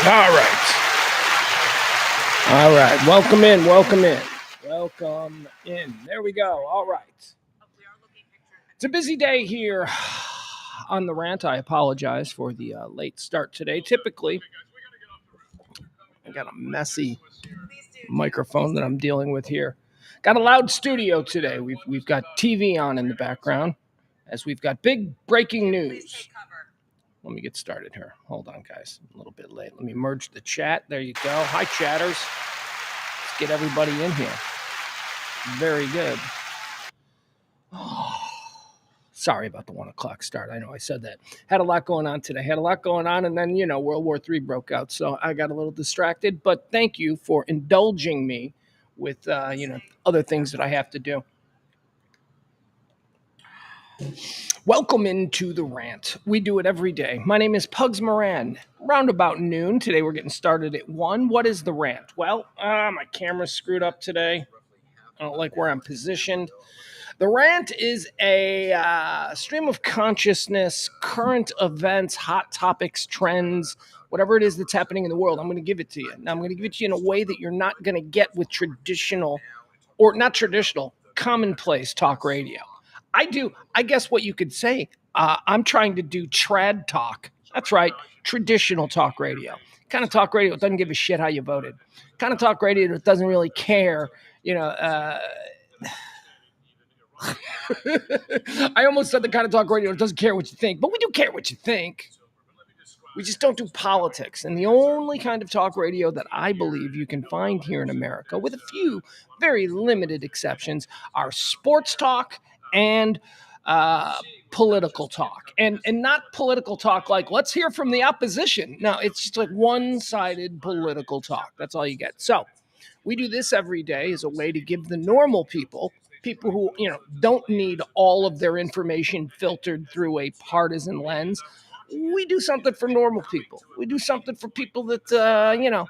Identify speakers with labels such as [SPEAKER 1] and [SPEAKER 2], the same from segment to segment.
[SPEAKER 1] All right. All right. Welcome in. Welcome in. Welcome in. There we go. All right. It's a busy day here on the rant. I apologize for the late start today. Typically, I got a messy microphone that I'm dealing with here. Got a loud studio today. We've got TV on in the background as we've got big breaking news. Let me get started here. Hold on, guys. I'm a little bit late. Let me merge the chat. There you go. Hi, chatters. Let's get everybody in here. Very good. Oh, sorry about the 1 o'clock start. I know I said that. Had a lot going on today. Had a lot going on, and then, World War III broke out, so I got a little distracted. But thank you for indulging me with, other things that I have to do. Welcome into the rant. We do it every day. My name is Pugs Moran. Round about noon. Today we're getting started at 1. What is the rant? Well, my camera's screwed up today. I don't like where I'm positioned. The rant is a stream of consciousness, current events, hot topics, trends, whatever it is that's happening in the world. I'm going to give it to you. Now, I'm going to give it to you in a way that you're not going to get with traditional, or not traditional, commonplace talk radio. I guess what you could say, I'm trying to do trad talk. That's right, traditional talk radio. Kind of talk radio that doesn't give a shit how you voted. Kind of talk radio that doesn't really care, I almost said the kind of talk radio that doesn't care what you think, but we do care what you think. We just don't do politics. And the only kind of talk radio that I believe you can find here in America, with a few very limited exceptions, are sports talk and political talk. And not political talk like, let's hear from the opposition. No, it's just like one-sided political talk. That's all you get. So we do this every day as a way to give the normal people who don't need all of their information filtered through a partisan lens. We do something for normal people. We do something for people that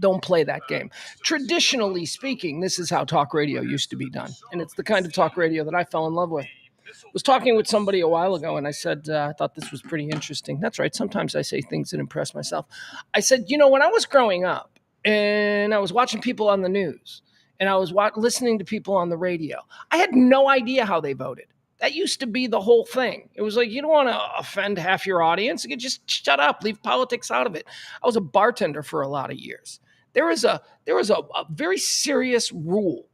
[SPEAKER 1] don't play that game. Traditionally speaking, this is how talk radio used to be done, and it's the kind of talk radio that I fell in love with. I was talking with somebody a while ago, and I said I thought this was pretty interesting. That's right. Sometimes I say things that impress myself. I said, when I was growing up and I was watching people on the news, and I was listening to people on the radio, I had no idea how they voted. That used to be the whole thing. It was like, you don't want to offend half your audience. You just shut up, leave politics out of it. I was a bartender for a lot of years. There was a very serious rule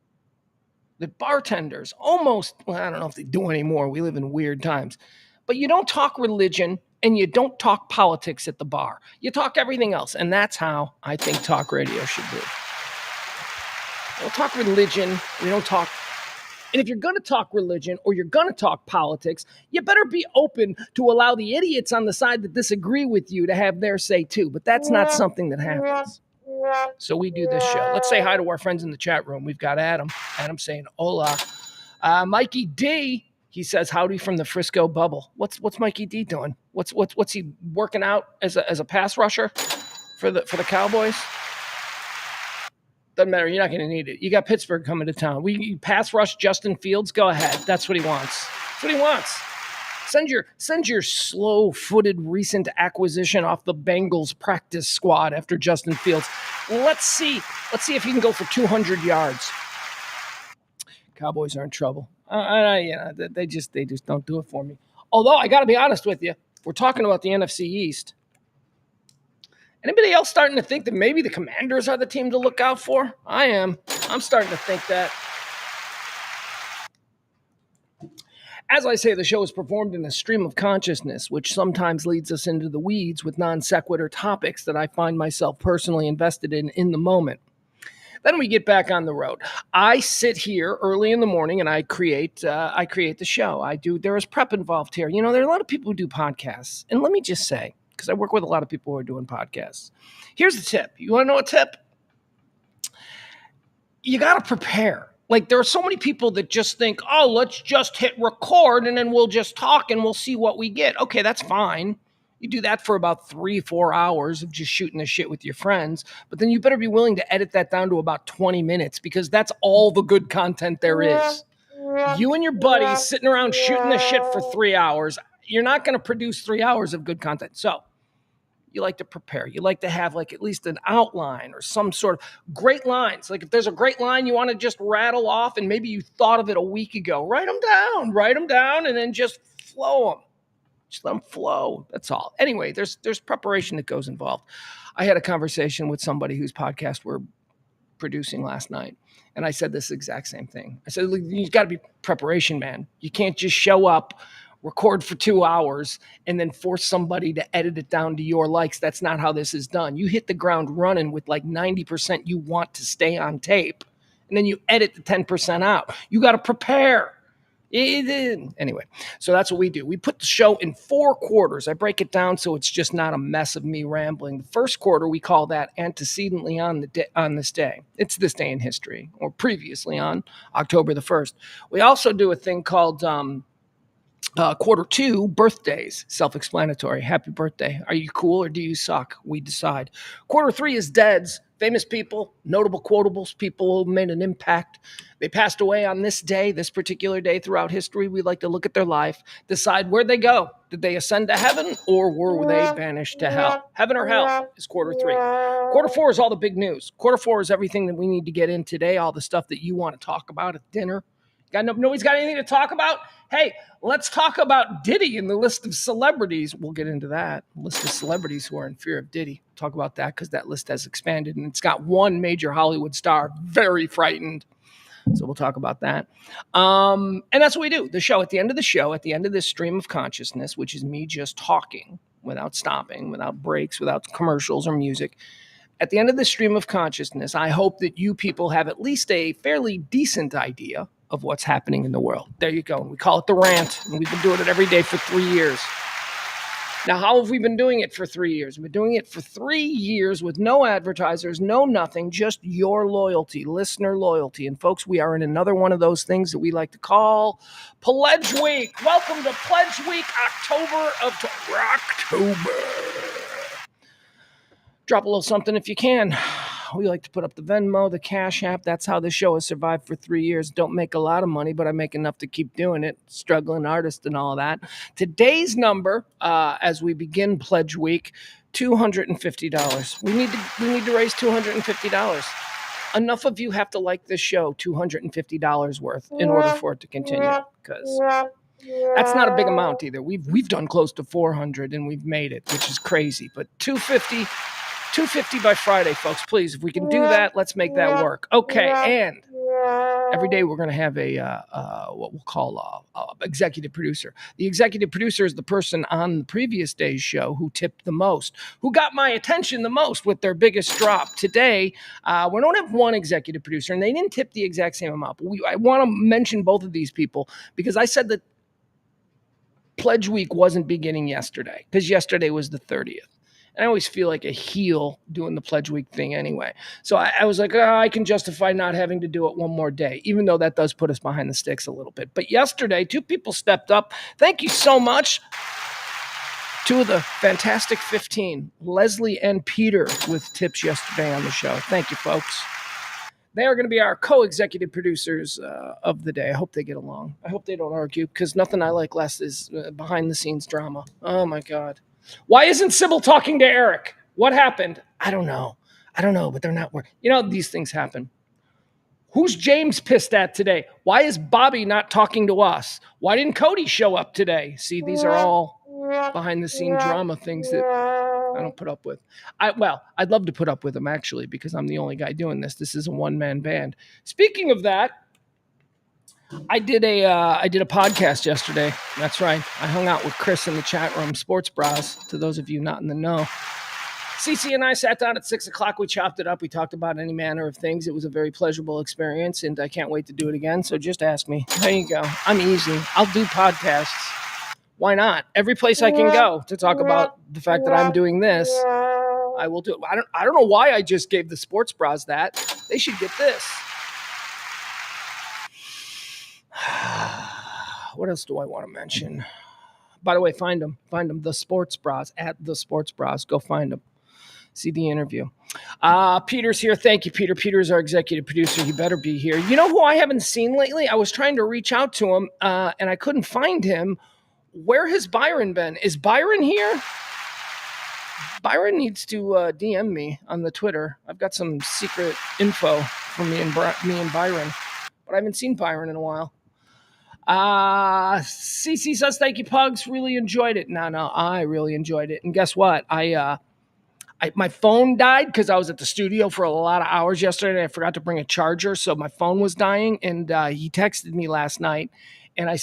[SPEAKER 1] that bartenders almost, well, I don't know if they do anymore. We live in weird times. But you don't talk religion and you don't talk politics at the bar. You talk everything else. And that's how I think talk radio should be. We don't talk religion. We don't talk. And if you're going to talk religion or you're going to talk politics, you better be open to allow the idiots on the side that disagree with you to have their say too. But that's not something that happens. So we do this show. Let's say hi to our friends in the chat room. We've got Adam. Adam saying hola. Mikey D, he says howdy from the Frisco bubble. What's Mikey D doing? What's he working out as a pass rusher for the Cowboys? Doesn't matter. You're not going to need it. You got Pittsburgh coming to town. We pass rush Justin Fields. Go ahead. That's what he wants. That's what he wants. Send your slow-footed recent acquisition off the Bengals practice squad after Justin Fields. Let's see if you can go for 200 yards. Cowboys are in trouble. They just don't do it for me. Although I got to be honest with you, we're talking about the NFC East. Anybody else starting to think that maybe the Commanders are the team to look out for? I am. I'm starting to think that. As I say, the show is performed in a stream of consciousness, which sometimes leads us into the weeds with non sequitur topics that I find myself personally invested in the moment. Then we get back on the road. I sit here early in the morning and I create the show. There is prep involved here. There are a lot of people who do podcasts. And let me just say, because I work with a lot of people who are doing podcasts. Here's the tip. You want to know a tip? You got to prepare. Like, there are so many people that just think, oh, let's just hit record and then we'll just talk and we'll see what we get. Okay, that's fine. You do that for about 3-4 hours of just shooting the shit with your friends. But then you better be willing to edit that down to about 20 minutes because that's all the good content there is. You and your buddies sitting around shooting the shit for 3 hours. You're not going to produce 3 hours of good content. So You like to prepare. You like to have like at least an outline or some sort of great lines. Like if there's a great line you want to just rattle off and maybe you thought of it a week ago, write them down, and then just flow them. Just let them flow. That's all. Anyway, there's preparation that goes involved. I had a conversation with somebody whose podcast we're producing last night, and I said this exact same thing. I said, you've got to be preparation, man. You can't just show up, record for 2 hours, and then force somebody to edit it down to your likes. That's not how this is done. You hit the ground running with like 90% you want to stay on tape, and then you edit the 10% out. You got to prepare. Anyway, so that's what we do. We put the show in 4 quarters. I break it down so it's just not a mess of me rambling. The first quarter, we call that antecedently on this day. It's this day in history, or previously on October the 1st. We also do a thing called quarter 2, birthdays. Self-explanatory. Happy birthday. Are you cool or do you suck? We decide. Quarter 3 is deads. Famous people, notable quotables, people who made an impact. They passed away on this day, this particular day throughout history. We like to look at their life, decide where'd they go. Did they ascend to heaven or were they banished to hell? Heaven or hell is quarter 3. Quarter 4 is all the big news. Quarter 4 is everything that we need to get in today, all the stuff that you want to talk about at dinner. Nobody's got anything to talk about? Hey, let's talk about Diddy in the list of celebrities. We'll get into that. List of celebrities who are in fear of Diddy. Talk about that because that list has expanded and it's got one major Hollywood star very frightened. So we'll talk about that. And that's what we do. The show, at the end of the show, at the end of this stream of consciousness, which is me just talking without stopping, without breaks, without commercials or music. At the end of the stream of consciousness, I hope that you people have at least a fairly decent idea of what's happening in the world. There you go. We call it the Rant, and we've been doing it every day for 3 years. Now, how have we been doing it for 3 years? We've been doing it for 3 years with no advertisers, no nothing, just your loyalty, listener loyalty. And folks, we are in another one of those things that we like to call Pledge Week. Welcome to Pledge Week, October. Drop a little something if you can. We like to put up the Venmo, the Cash App. That's how the show has survived for 3 years. Don't make a lot of money, but I make enough to keep doing it. Struggling artist and all of that. Today's number, as we begin Pledge Week, $250. We need to raise $250. Enough of you have to like this show $250 worth in order for it to continue, because that's not a big amount either. We've done close to 400 and we've made it, which is crazy. But $250 by Friday, folks. Please, if we can do that, let's make that work. Okay, and every day we're going to have what we'll call a executive producer. The executive producer is the person on the previous day's show who tipped the most, who got my attention the most with their biggest drop. Today, we don't have one executive producer, and they didn't tip the exact same amount. But I want to mention both of these people because I said that Pledge Week wasn't beginning yesterday, because yesterday was the 30th. And I always feel like a heel doing the Pledge Week thing anyway. So I was like, I can justify not having to do it one more day, even though that does put us behind the sticks a little bit. But yesterday, 2 people stepped up. Thank you so much. 2 of the fantastic 15, Leslie and Peter, with tips yesterday on the show. Thank you, folks. They are going to be our co-executive producers of the day. I hope they get along. I hope they don't argue, because nothing I like less is behind-the-scenes drama. Oh, my God. Why isn't Sybil talking to Eric? What happened? I don't know, but they're not working. These things happen. Who's James pissed at today? Why is Bobby not talking to us? Why didn't Cody show up today? See, these are all behind-the-scene drama things that I don't put up with. I'd love to put up with them, actually, because I'm the only guy doing this. This is a one-man band. Speaking of that, I did a podcast yesterday. That's right. I hung out with Chris in the chat room, Sports Bras, to those of you not in the know. Cece and I sat down at 6 o'clock. We chopped it up. We talked about any manner of things. It was a very pleasurable experience, and I can't wait to do it again. So just ask me. There you go. I'm easy. I'll do podcasts. Why not? Every place I can go to talk about the fact that I'm doing this, I will do it. I don't know why I just gave the Sports Bras that. They should get this. What else do I want to mention? By the way, find them. The Sports Bras, at the Sports Bras. Go find them. See the interview. Peter's here. Thank you, Peter. Peter's our executive producer. He better be here. You know who I haven't seen lately? I was trying to reach out to him, and I couldn't find him. Where has Byron been? Is Byron here? Byron needs to DM me on the Twitter. I've got some secret info from me and Byron, but I haven't seen Byron in a while. CC says, thank you, Pugs. Really enjoyed it. No, I really enjoyed it. And guess what? My phone died because I was at the studio for a lot of hours yesterday. And I forgot to bring a charger, so my phone was dying. And he texted me last night, and I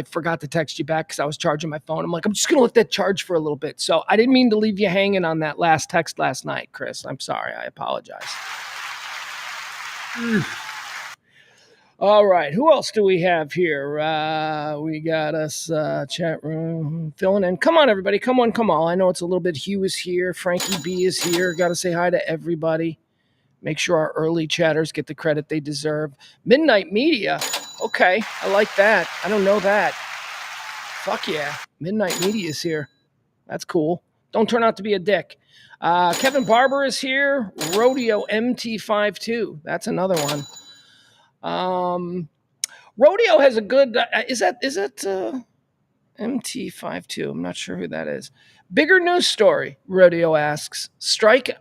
[SPEAKER 1] forgot to text you back because I was charging my phone. I'm like, I'm just gonna let that charge for a little bit. So I didn't mean to leave you hanging on that last text last night, Chris. I'm sorry. I apologize. All right, who else do we have here? We got us chat room filling in. Come on, everybody. Come on. I know it's a little bit. Hugh is here. Frankie B is here. Got to say hi to everybody. Make sure our early chatters get the credit they deserve. Midnight Media. Okay, I like that. I don't know that. Fuck yeah. Midnight Media is here. That's cool. Don't turn out to be a dick. Kevin Barber is here. Rodeo MT52. That's another one. Rodeo has a good. Is that MT52? I'm not sure who that is. Bigger news story. Rodeo asks: strike,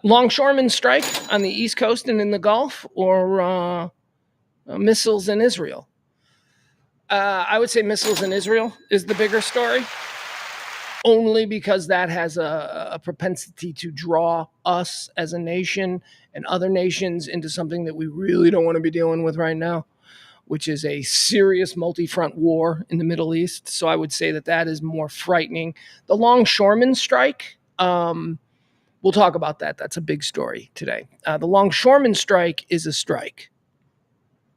[SPEAKER 1] longshoremen strike on the East Coast and in the Gulf, or missiles in Israel? I would say missiles in Israel is the bigger story. Only because that has a propensity to draw us as a nation and other nations into something that we really don't want to be dealing with right now, which is a serious multi-front war in the Middle East. So I would say that is more frightening. The longshoremen strike, we'll talk about that. That's a big story today. The longshoremen strike is a strike.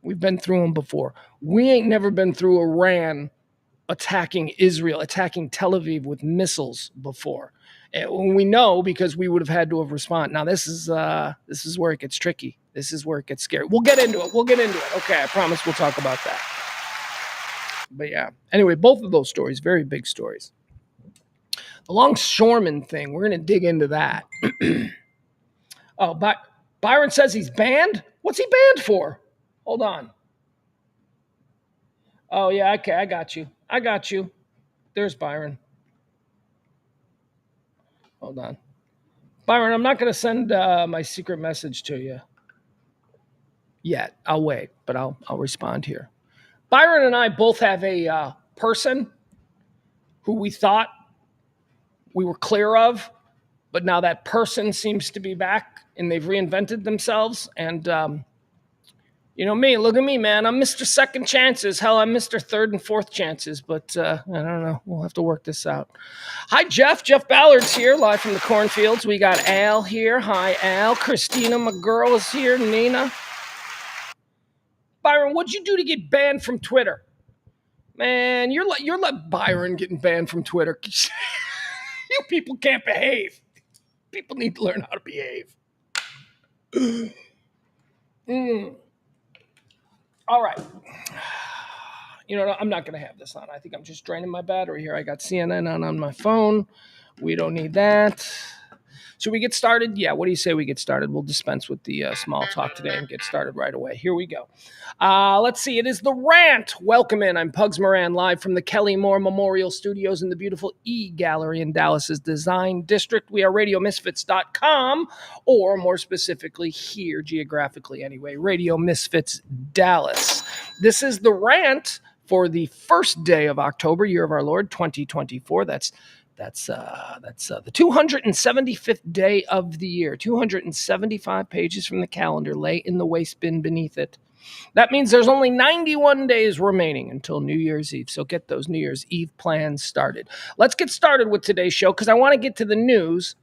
[SPEAKER 1] We've been through them before. We ain't never been through Iran attacking Israel, attacking Tel Aviv with missiles before. And we know because we would have had to have responded. Now this is where it gets tricky. This is where it gets scary. We'll get into it. Okay, I promise we'll talk about that. But yeah. Anyway, both of those stories, very big stories. The longshoreman thing, we're going to dig into that. Oh, Byron says he's banned? What's he banned for? Hold on. Oh, yeah, okay, I got you. There's Byron. Hold on. Byron, I'm not going to send my secret message to you yet. I'll wait, but I'll respond here. Byron and I both have a person who we thought we were clear of, but now that person seems to be back and they've reinvented themselves. And, you know me, look at me, man. I'm Mr. Second Chances. Hell, I'm Mr. Third and Fourth Chances, but I don't know. We'll have to work this out. Hi, Jeff. Jeff Ballard's here, live from the cornfields. We got Al here. Hi, Al. Christina, my girl, is here. Nina. Byron, what'd you do to get banned from Twitter? Man, you're like Byron getting banned from Twitter. You people can't behave. People need to learn how to behave. All right. You know, I'm not going to have this on. I think I'm just draining my battery here. I got CNN on my phone. We don't need that. Should we get started? Yeah, what do you say we get started? We'll dispense with the small talk today and get started right away. Here we go. Let's see. It is the Rant. Welcome in. I'm Pugs Moran, live from the Kelly Moore Memorial Studios in the beautiful E Gallery in Dallas's Design District. We are RadioMisfits.com, or more specifically here, geographically anyway, Radio Misfits Dallas. This is the Rant for the first day of October, year of our Lord, 2024. That's the 275th day of the year. 275 pages from the calendar lay in the waste bin beneath it. That means there's only 91 days remaining until New Year's Eve. So get those New Year's Eve plans started. Let's get started with today's show because I want to get to the news.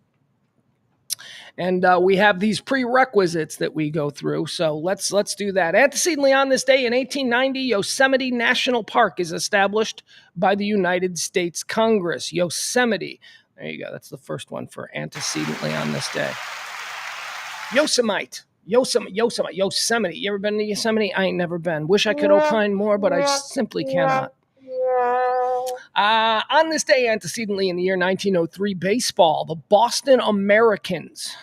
[SPEAKER 1] And we have these prerequisites that we go through. So let's do that. Antecedently on this day in 1890, Yosemite National Park is established by the United States Congress. Yosemite. There you go. That's the first one for antecedently on this day. Yosemite. You ever been to Yosemite? I ain't never been. Wish I could opine more, but I simply cannot. On this day, antecedently in the year 1903, baseball, the Boston Americans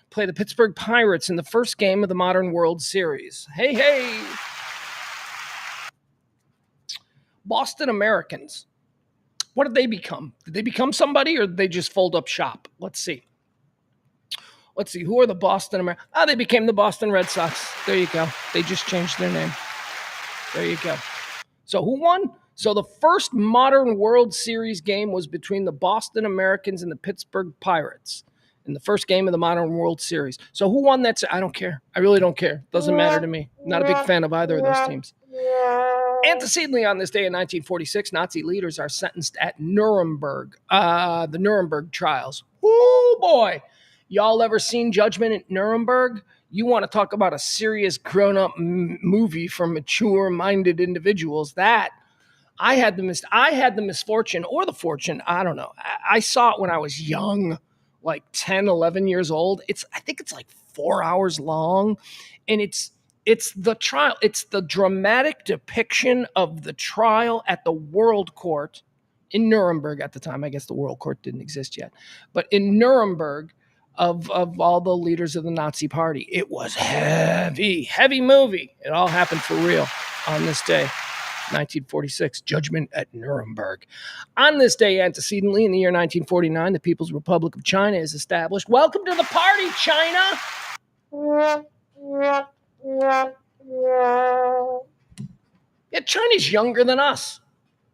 [SPEAKER 1] play the Pittsburgh Pirates in the first game of the modern World Series. Hey. Boston Americans. What did they become? Did they become somebody, or did they just fold up shop? Let's see. Who are the Boston Americans? They became the Boston Red Sox. There you go. They just changed their name. There you go. So who won? So the first modern World Series game was between the Boston Americans and the Pittsburgh Pirates in the first game of the modern World Series. So who won that? I don't care. I really don't care. Doesn't matter to me. Not a big fan of either of those teams. Antecedently on this day in 1946, Nazi leaders are sentenced at Nuremberg, the Nuremberg trials. Oh boy. Y'all ever seen Judgment at Nuremberg? You want to talk about a serious grown-up movie for mature-minded individuals. That I had the misfortune or the fortune, I don't know. I saw it when I was young, like 10, 11 years old. I think it's like 4 hours long, and it's the trial. It's the dramatic depiction of the trial at the World Court in Nuremberg at the time. I guess the World Court didn't exist yet, but in Nuremberg, of all the leaders of the Nazi Party. It was heavy movie. It all happened for real on this day, 1946, Judgment at Nuremberg. On this day, antecedently, in the year 1949, the People's Republic of China is established. Welcome to the party, China! Yeah, China's younger than us.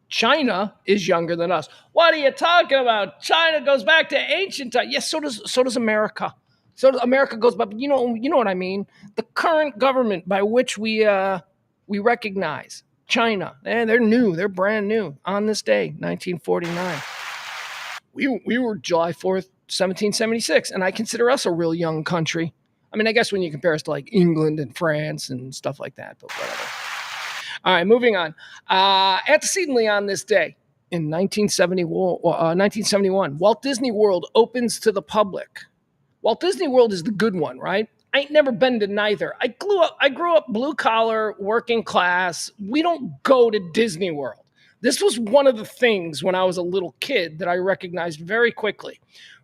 [SPEAKER 1] China is younger than us. What are you talking about? China goes back to ancient time. Yes, so does America. So America goes back. You know what I mean. The current government by which we recognize China. They're new. They're brand new on this day, 1949. We were July 4th, 1776, and I consider us a real young country. I mean, I guess when you compare us to like England and France and stuff like that, but whatever. All right, moving on. Antecedently on this day, in 1971, Walt Disney World opens to the public. Walt Disney World is the good one, right? I ain't never been to neither. I grew up blue collar, working class. We don't go to Disney World. This was one of the things when I was a little kid that I recognized very quickly.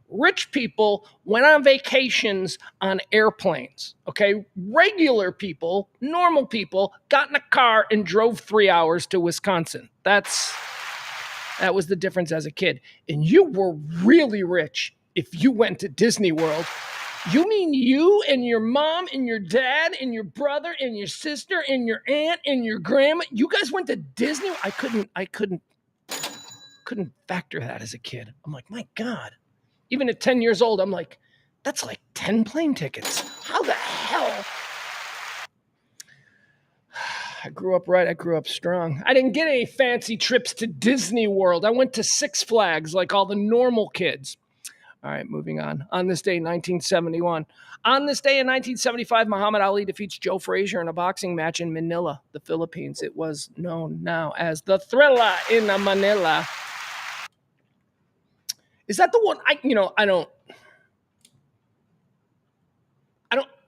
[SPEAKER 1] Rich people went on vacations on airplanes, okay? Regular people, normal people, got in a car and drove 3 hours to Wisconsin. That was the difference as a kid. And you were really rich if you went to Disney World. You mean you and your mom and your dad and your brother and your sister and your aunt and your grandma, you guys went to Disney? I couldn't factor that as a kid. I'm like, my God. Even at 10 years old, I'm like, that's like 10 plane tickets. How the hell? I grew up right. I grew up strong. I didn't get any fancy trips to Disney World. I went to Six Flags like all the normal kids. All right, moving on. On this day, 1971. On this day in 1975, Muhammad Ali defeats Joe Frazier in a boxing match in Manila, the Philippines. It was known now as the Thriller in Manila. Is that the one? I don't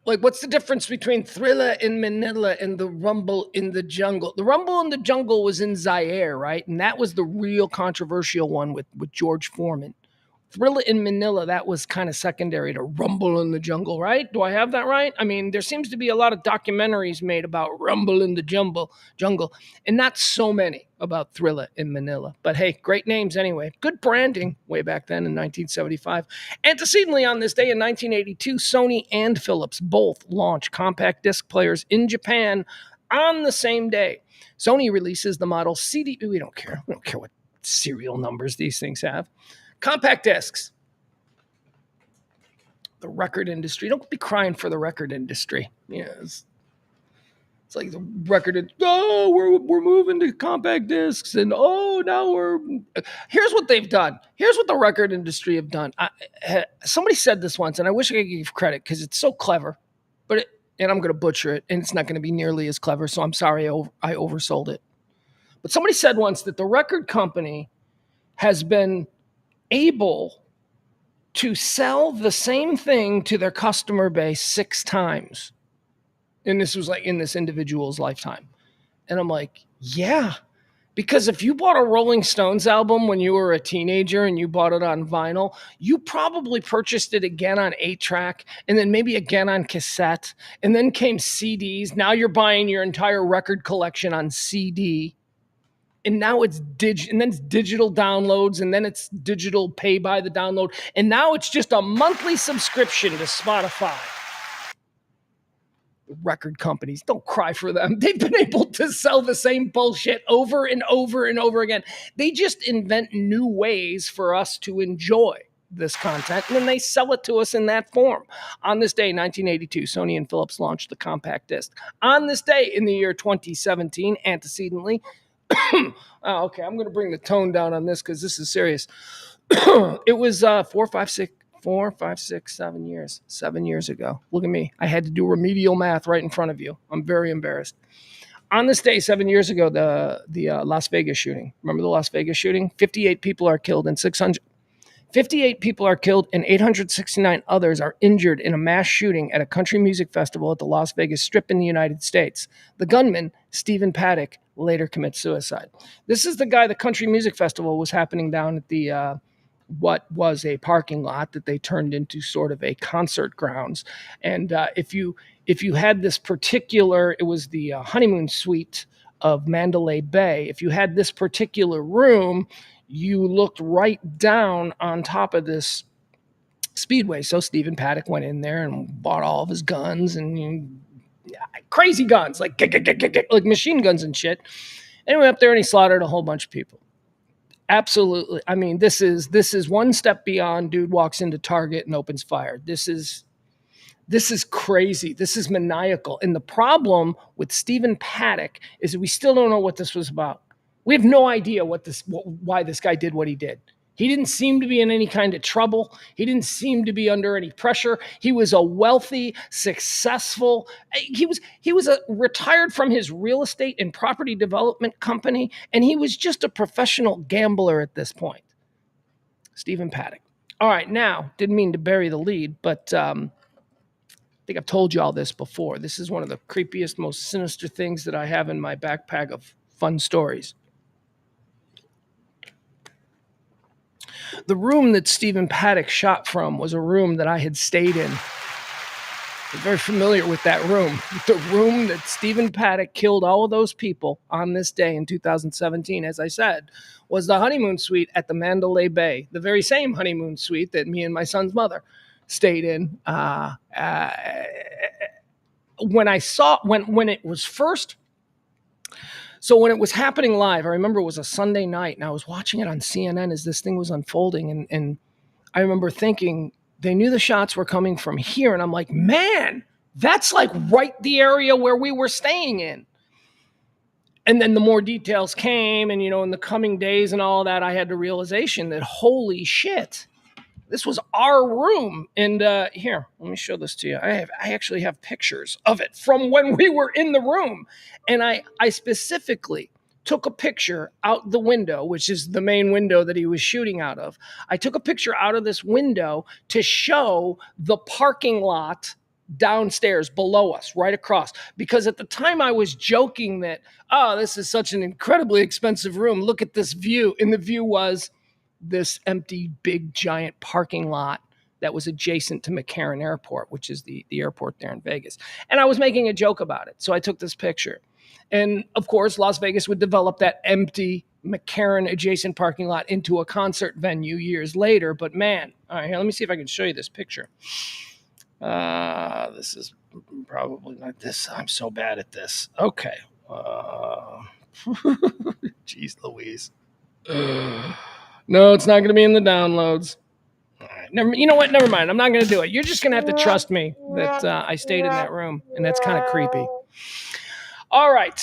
[SPEAKER 1] like, what's the difference between Thriller in Manila and the Rumble in the Jungle? The Rumble in the Jungle was in Zaire, right? And that was the real controversial one with George Foreman. Thriller in Manila, that was kind of secondary to Rumble in the Jungle, right? Do I have that right? I mean, there seems to be a lot of documentaries made about Rumble in the Jungle, and not so many about Thriller in Manila. But hey, great names anyway. Good branding way back then in 1975. Antecedently on this day in 1982, Sony and Philips both launched compact disc players in Japan on the same day. Sony releases the model CD. We don't care. We don't care what serial numbers these things have. Compact discs. The record industry. Don't be crying for the record industry. Yeah, it's like the record. We're moving to compact discs, and now we're. Here's what they've done. Here's what the record industry have done. Somebody said this once, and I wish I could give credit because it's so clever, and I'm going to butcher it, and it's not going to be nearly as clever. So I'm sorry I oversold it. But somebody said once that the record company has been able to sell the same thing to their customer base 6 times. And this was like in this individual's lifetime. And I'm like, yeah, because if you bought a Rolling Stones album when you were a teenager and you bought it on vinyl, you probably purchased it again on 8-track and then maybe again on cassette. And then came CDs. Now you're buying your entire record collection on CD. And now it's and then it's digital downloads, and then it's digital pay by the download, and now it's just a monthly subscription to Spotify. Record companies, don't cry for them. They've been able to sell the same bullshit over and over and over again. They just invent new ways for us to enjoy this content, and then they sell it to us in that form. On this day, 1982, Sony and Philips launched the compact disc. On this day, in the year 2017, antecedently, oh, okay, I'm going to bring the tone down on this because this is serious. It was 7 years ago. Look at me. I had to do remedial math right in front of you. I'm very embarrassed. On this day, 7 years ago, the Las Vegas shooting. Remember the Las Vegas shooting? 58 people are killed and 58 people are killed and 869 others are injured in a mass shooting at a country music festival at the Las Vegas Strip in the United States. The gunman, Stephen Paddock, later commits suicide. This is the guy. The country music festival was happening down at the what was a parking lot that they turned into sort of a concert grounds. And if you had this particular, it was the honeymoon suite of Mandalay Bay. If you had this particular room, you looked right down on top of this speedway. So Stephen Paddock went in there and bought all of his guns and crazy guns, like machine guns and shit. And he went up there and he slaughtered a whole bunch of people. Absolutely. I mean, this is one step beyond dude walks into Target and opens fire. This is crazy. This is maniacal. And the problem with Stephen Paddock is that we still don't know what this was about. We have no idea why this guy did what he did. He didn't seem to be in any kind of trouble. He didn't seem to be under any pressure. He was a wealthy, successful. He was retired from his real estate and property development company, and he was just a professional gambler at this point. Stephen Paddock. All right, now, didn't mean to bury the lead, but I think I've told you all this before. This is one of the creepiest, most sinister things that I have in my backpack of fun stories. The room that Stephen Paddock shot from was a room that I had stayed in. I'm very familiar with that room. The room that Stephen Paddock killed all of those people on this day in 2017, as I said, was the honeymoon suite at the Mandalay Bay, the very same honeymoon suite that me and my son's mother stayed in. When it was first, so when it was happening live, I remember it was a Sunday night, and I was watching it on CNN as this thing was unfolding, and I remember thinking they knew the shots were coming from here, and I'm like, man, that's like right the area where we were staying in. And then the more details came, and in the coming days and all that, I had the realization that holy shit, this was our room. And here, let me show this to you. I actually have pictures of it from when we were in the room. And I specifically took a picture out the window, which is the main window that he was shooting out of. I took a picture out of this window to show the parking lot downstairs below us, right across. Because at the time I was joking that, oh, this is such an incredibly expensive room. Look at this view. And the view was this empty, big, giant parking lot that was adjacent to McCarran Airport, which is the airport there in Vegas. And I was making a joke about it. So I took this picture. And of course, Las Vegas would develop that empty McCarran adjacent parking lot into a concert venue years later. But man, all right, here, let me see if I can show you this picture. This is probably not this. I'm so bad at this. Okay. Jeez Louise. No, it's not going to be in the downloads. All right. You know what? Never mind. I'm not going to do it. You're just going to have to trust me that I stayed in that room, and that's kind of creepy. All right.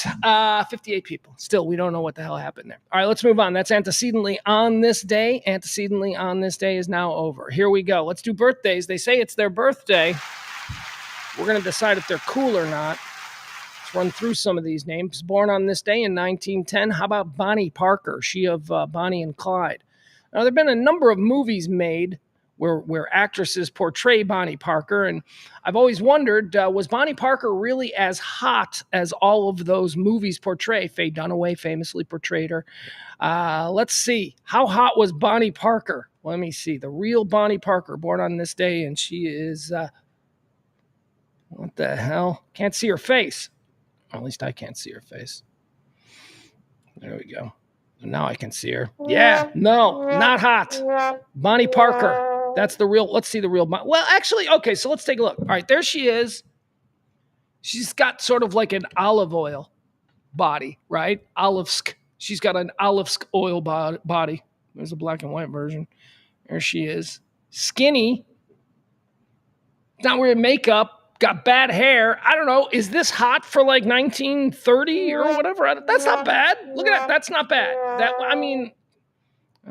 [SPEAKER 1] 58 people. Still, we don't know what the hell happened there. All right, let's move on. That's antecedently on this day. Antecedently on this day is now over. Here we go. Let's do birthdays. They say it's their birthday. We're going to decide if they're cool or not. Let's run through some of these names. Born on this day in 1910. How about Bonnie Parker? She of Bonnie and Clyde. Now, there have been a number of movies made where actresses portray Bonnie Parker, and I've always wondered, was Bonnie Parker really as hot as all of those movies portray? Faye Dunaway famously portrayed her. Let's see. How hot was Bonnie Parker? Let me see. The real Bonnie Parker, born on this day, and she is... what the hell? Can't see her face. Or at least I can't see her face. There we go. Now I can see her. Yeah, no, not hot. Bonnie Parker. That's the real. Let's see the real. Well, actually, okay. So let's take a look. All right, there she is. She's got sort of like an olive oil body, right? She's got an olive oil body. There's a black and white version. There she is. Skinny. Not wearing makeup. Got bad hair. I don't know. Is this hot for like 1930 or whatever? That's not bad. Look at that. That's not bad. I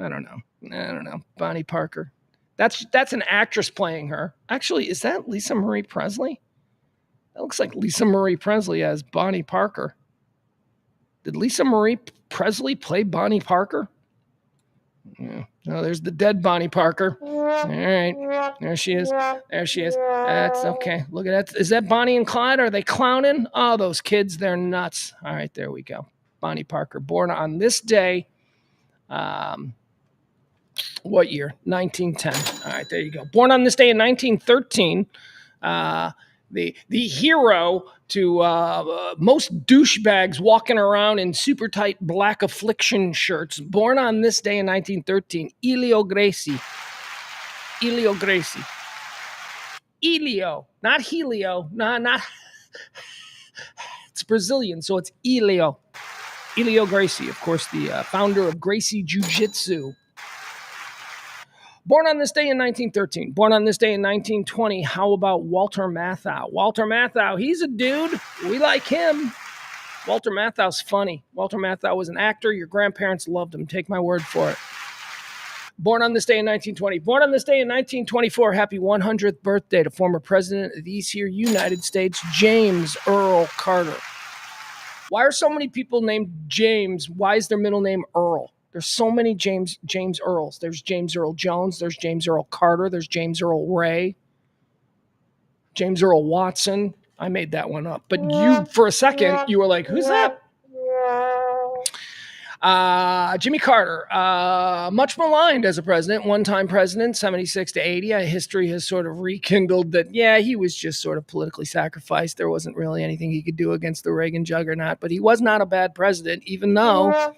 [SPEAKER 1] don't know. Bonnie Parker. That's an actress playing her. Actually, is that Lisa Marie Presley? That looks like Lisa Marie Presley as Bonnie Parker. Did Lisa Marie Presley play Bonnie Parker? Yeah. No, there's the dead Bonnie Parker. All right. There she is. That's okay. Look at that. Is that Bonnie and Clyde? Are they clowning? Oh, those kids, they're nuts. All right, there we go. Bonnie Parker, born on this day. What year? 1910. All right, there you go. Born on this day in 1913. The hero to most douchebags walking around in super tight black affliction shirts. Born on this day in 1913, Elio Gracie. Elio, not Helio. Not. It's Brazilian, so it's Elio. Elio Gracie, of course, the founder of Gracie Jiu-Jitsu. Born on this day in 1913. Born on this day in 1920. How about Walter Matthau? Walter Matthau, he's a dude. We like him. Walter Matthau's funny. Walter Matthau was an actor. Your grandparents loved him. Take my word for it. Born on this day in 1920. Born on this day in 1924. Happy 100th birthday to former president of these here United States, James Earl Carter. Why are so many people named James? Why is their middle name Earl? There's so many James Earls. There's James Earl Jones. There's James Earl Carter. There's James Earl Ray. James Earl Watson. I made that one up. But you, for a second, you were like, who's that? Jimmy Carter, much maligned as a president, one-time president, 76 to 80. History has sort of rekindled that, yeah, he was just sort of politically sacrificed. There wasn't really anything he could do against the Reagan juggernaut, but he was not a bad president, even though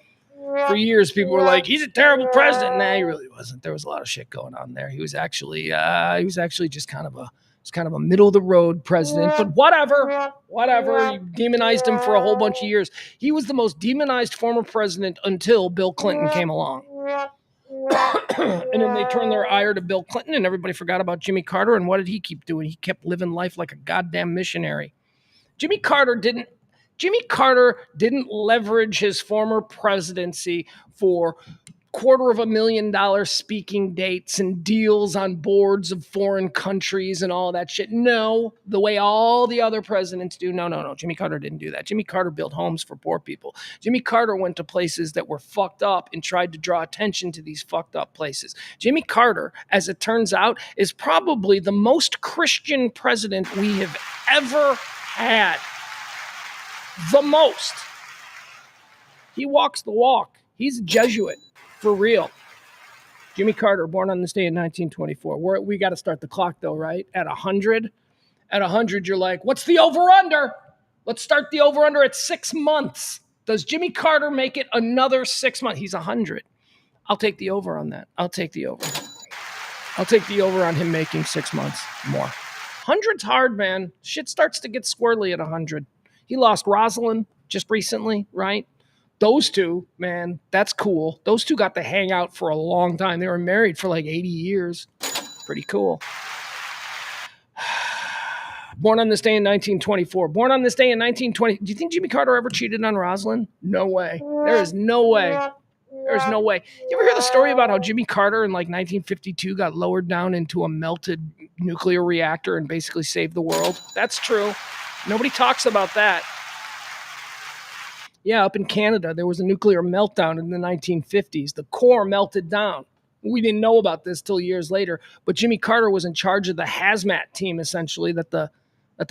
[SPEAKER 1] for years people were like, he's a terrible president. Nah, he really wasn't. There was a lot of shit going on there. He was actually just kind of a middle of the road president, but whatever. You demonized him for a whole bunch of years. He was the most demonized former president until Bill Clinton came along. And then they turned their ire to Bill Clinton and everybody forgot about Jimmy Carter. And what did he keep doing? He kept living life like a goddamn missionary. Jimmy Carter didn't leverage his former presidency for $250,000 speaking dates and deals on boards of foreign countries and all that shit. No, the way all the other presidents do. No. Jimmy Carter didn't do that. Jimmy Carter built homes for poor people. Jimmy Carter went to places that were fucked up and tried to draw attention to these fucked up places. Jimmy Carter, as it turns out, is probably the most Christian president we have ever had. The most. He walks the walk. He's a Jesuit. For real. Jimmy Carter, born on this day in 1924. We got to start the clock, though, right? At 100? At 100, you're like, what's the over-under? Let's start the over-under at 6 months. Does Jimmy Carter make it another 6 months? He's 100. I'll take the over on that. I'll take the over on him making 6 months more. 100's hard, man. Shit starts to get squirrely at 100. He lost Rosalind just recently, right? Those two, man, that's cool. Those two got to hang out for a long time. They were married for like 80 years. Pretty cool. Born on this day in 1924. Born on this day in 1920. Do you think Jimmy Carter ever cheated on Rosalind? No way. There is no way. There's no way. You ever hear the story about how Jimmy Carter in like 1952 got lowered down into a melted nuclear reactor and basically saved the world? That's true. Nobody talks about that. Yeah, up in Canada, there was a nuclear meltdown in the 1950s. The core melted down. We didn't know about this till years later, but Jimmy Carter was in charge of the hazmat team, essentially, that the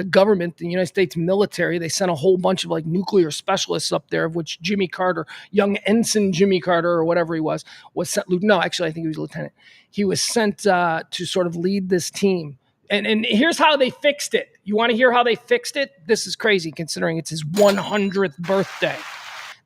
[SPEAKER 1] government, the United States military, they sent a whole bunch of like nuclear specialists up there, of which Jimmy Carter, young ensign Jimmy Carter or whatever he was sent. No, actually, I think he was a lieutenant. He was sent to sort of lead this team. And here's how they fixed it. You want to hear how they fixed it? This is crazy considering it's his 100th birthday.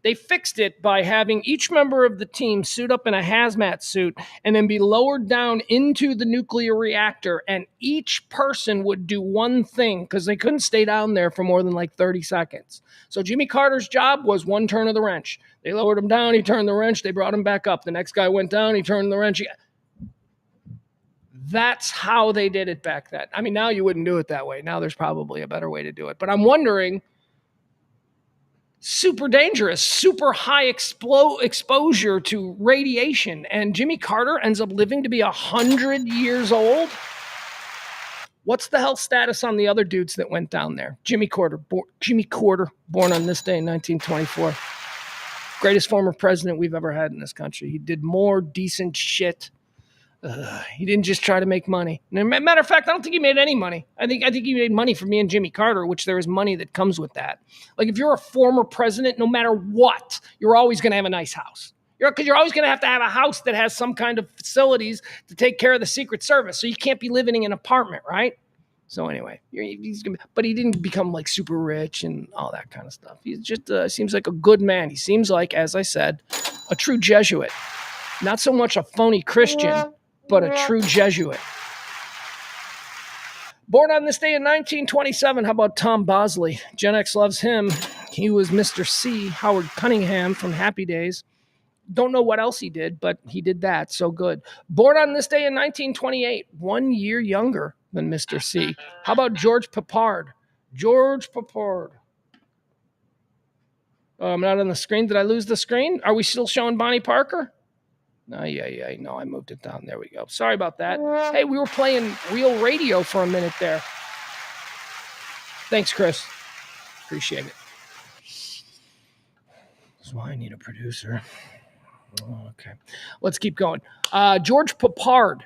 [SPEAKER 1] They fixed it by having each member of the team suit up in a hazmat suit and then be lowered down into the nuclear reactor. And each person would do one thing because they couldn't stay down there for more than like 30 seconds. So Jimmy Carter's job was one turn of the wrench. They lowered him down, he turned the wrench, they brought him back up. The next guy went down, he turned the wrench. That's how they did it back then. I mean, now you wouldn't do it that way. Now there's probably a better way to do it. But I'm wondering, super dangerous, super high exposure to radiation. And Jimmy Carter ends up living to be 100 years old. What's the health status on the other dudes that went down there? Jimmy Carter, born on this day in 1924. Greatest former president we've ever had in this country. He did more decent shit. He didn't just try to make money. Matter of fact, I don't think he made any money. I think he made money from me and Jimmy Carter, which there is money that comes with that. Like if you're a former president, no matter what, you're always going to have a nice house. Because you're always going to have a house that has some kind of facilities to take care of the Secret Service. So you can't be living in an apartment, right? So anyway, but he didn't become like super rich and all that kind of stuff. He just seems like a good man. He seems like, as I said, a true Jesuit. Not so much a phony Christian, but a true Jesuit. Born on this day in 1927, how about Tom Bosley? Gen X loves him. He was Mr. C, Howard Cunningham from Happy Days. Don't know what else he did, but he did that. So good. Born on this day in 1928, 1 year younger than Mr. C. How about George Peppard? George Peppard. Oh, I'm not on the screen. Did I lose the screen? Are we still showing Bonnie Parker? No, yeah. No, I moved it down. There we go. Sorry about that. Hey, we were playing real radio for a minute there. Thanks, Chris. Appreciate it. That's why I need a producer. Okay. Let's keep going. George Peppard.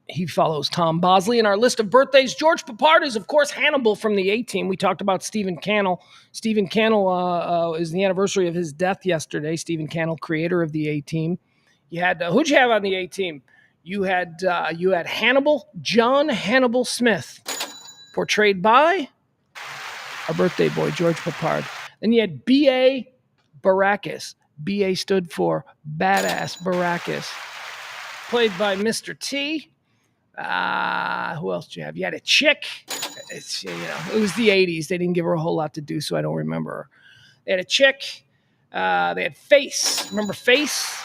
[SPEAKER 1] He follows Tom Bosley in our list of birthdays. George Peppard is, of course, Hannibal from the A-Team. We talked about Stephen Cannell. Stephen Cannell is the anniversary of his death yesterday. Stephen Cannell, creator of the A-Team. You had who'd you have on the A-Team? You had Hannibal, John Hannibal Smith, portrayed by our birthday boy, George Peppard. Then you had B.A. Baracus. B.A. stood for Badass Baracus, played by Mr. T. Who else did you have? You had a chick. It was the 80s. They didn't give her a whole lot to do, so I don't remember her. They had a chick. They had Face. Remember Face?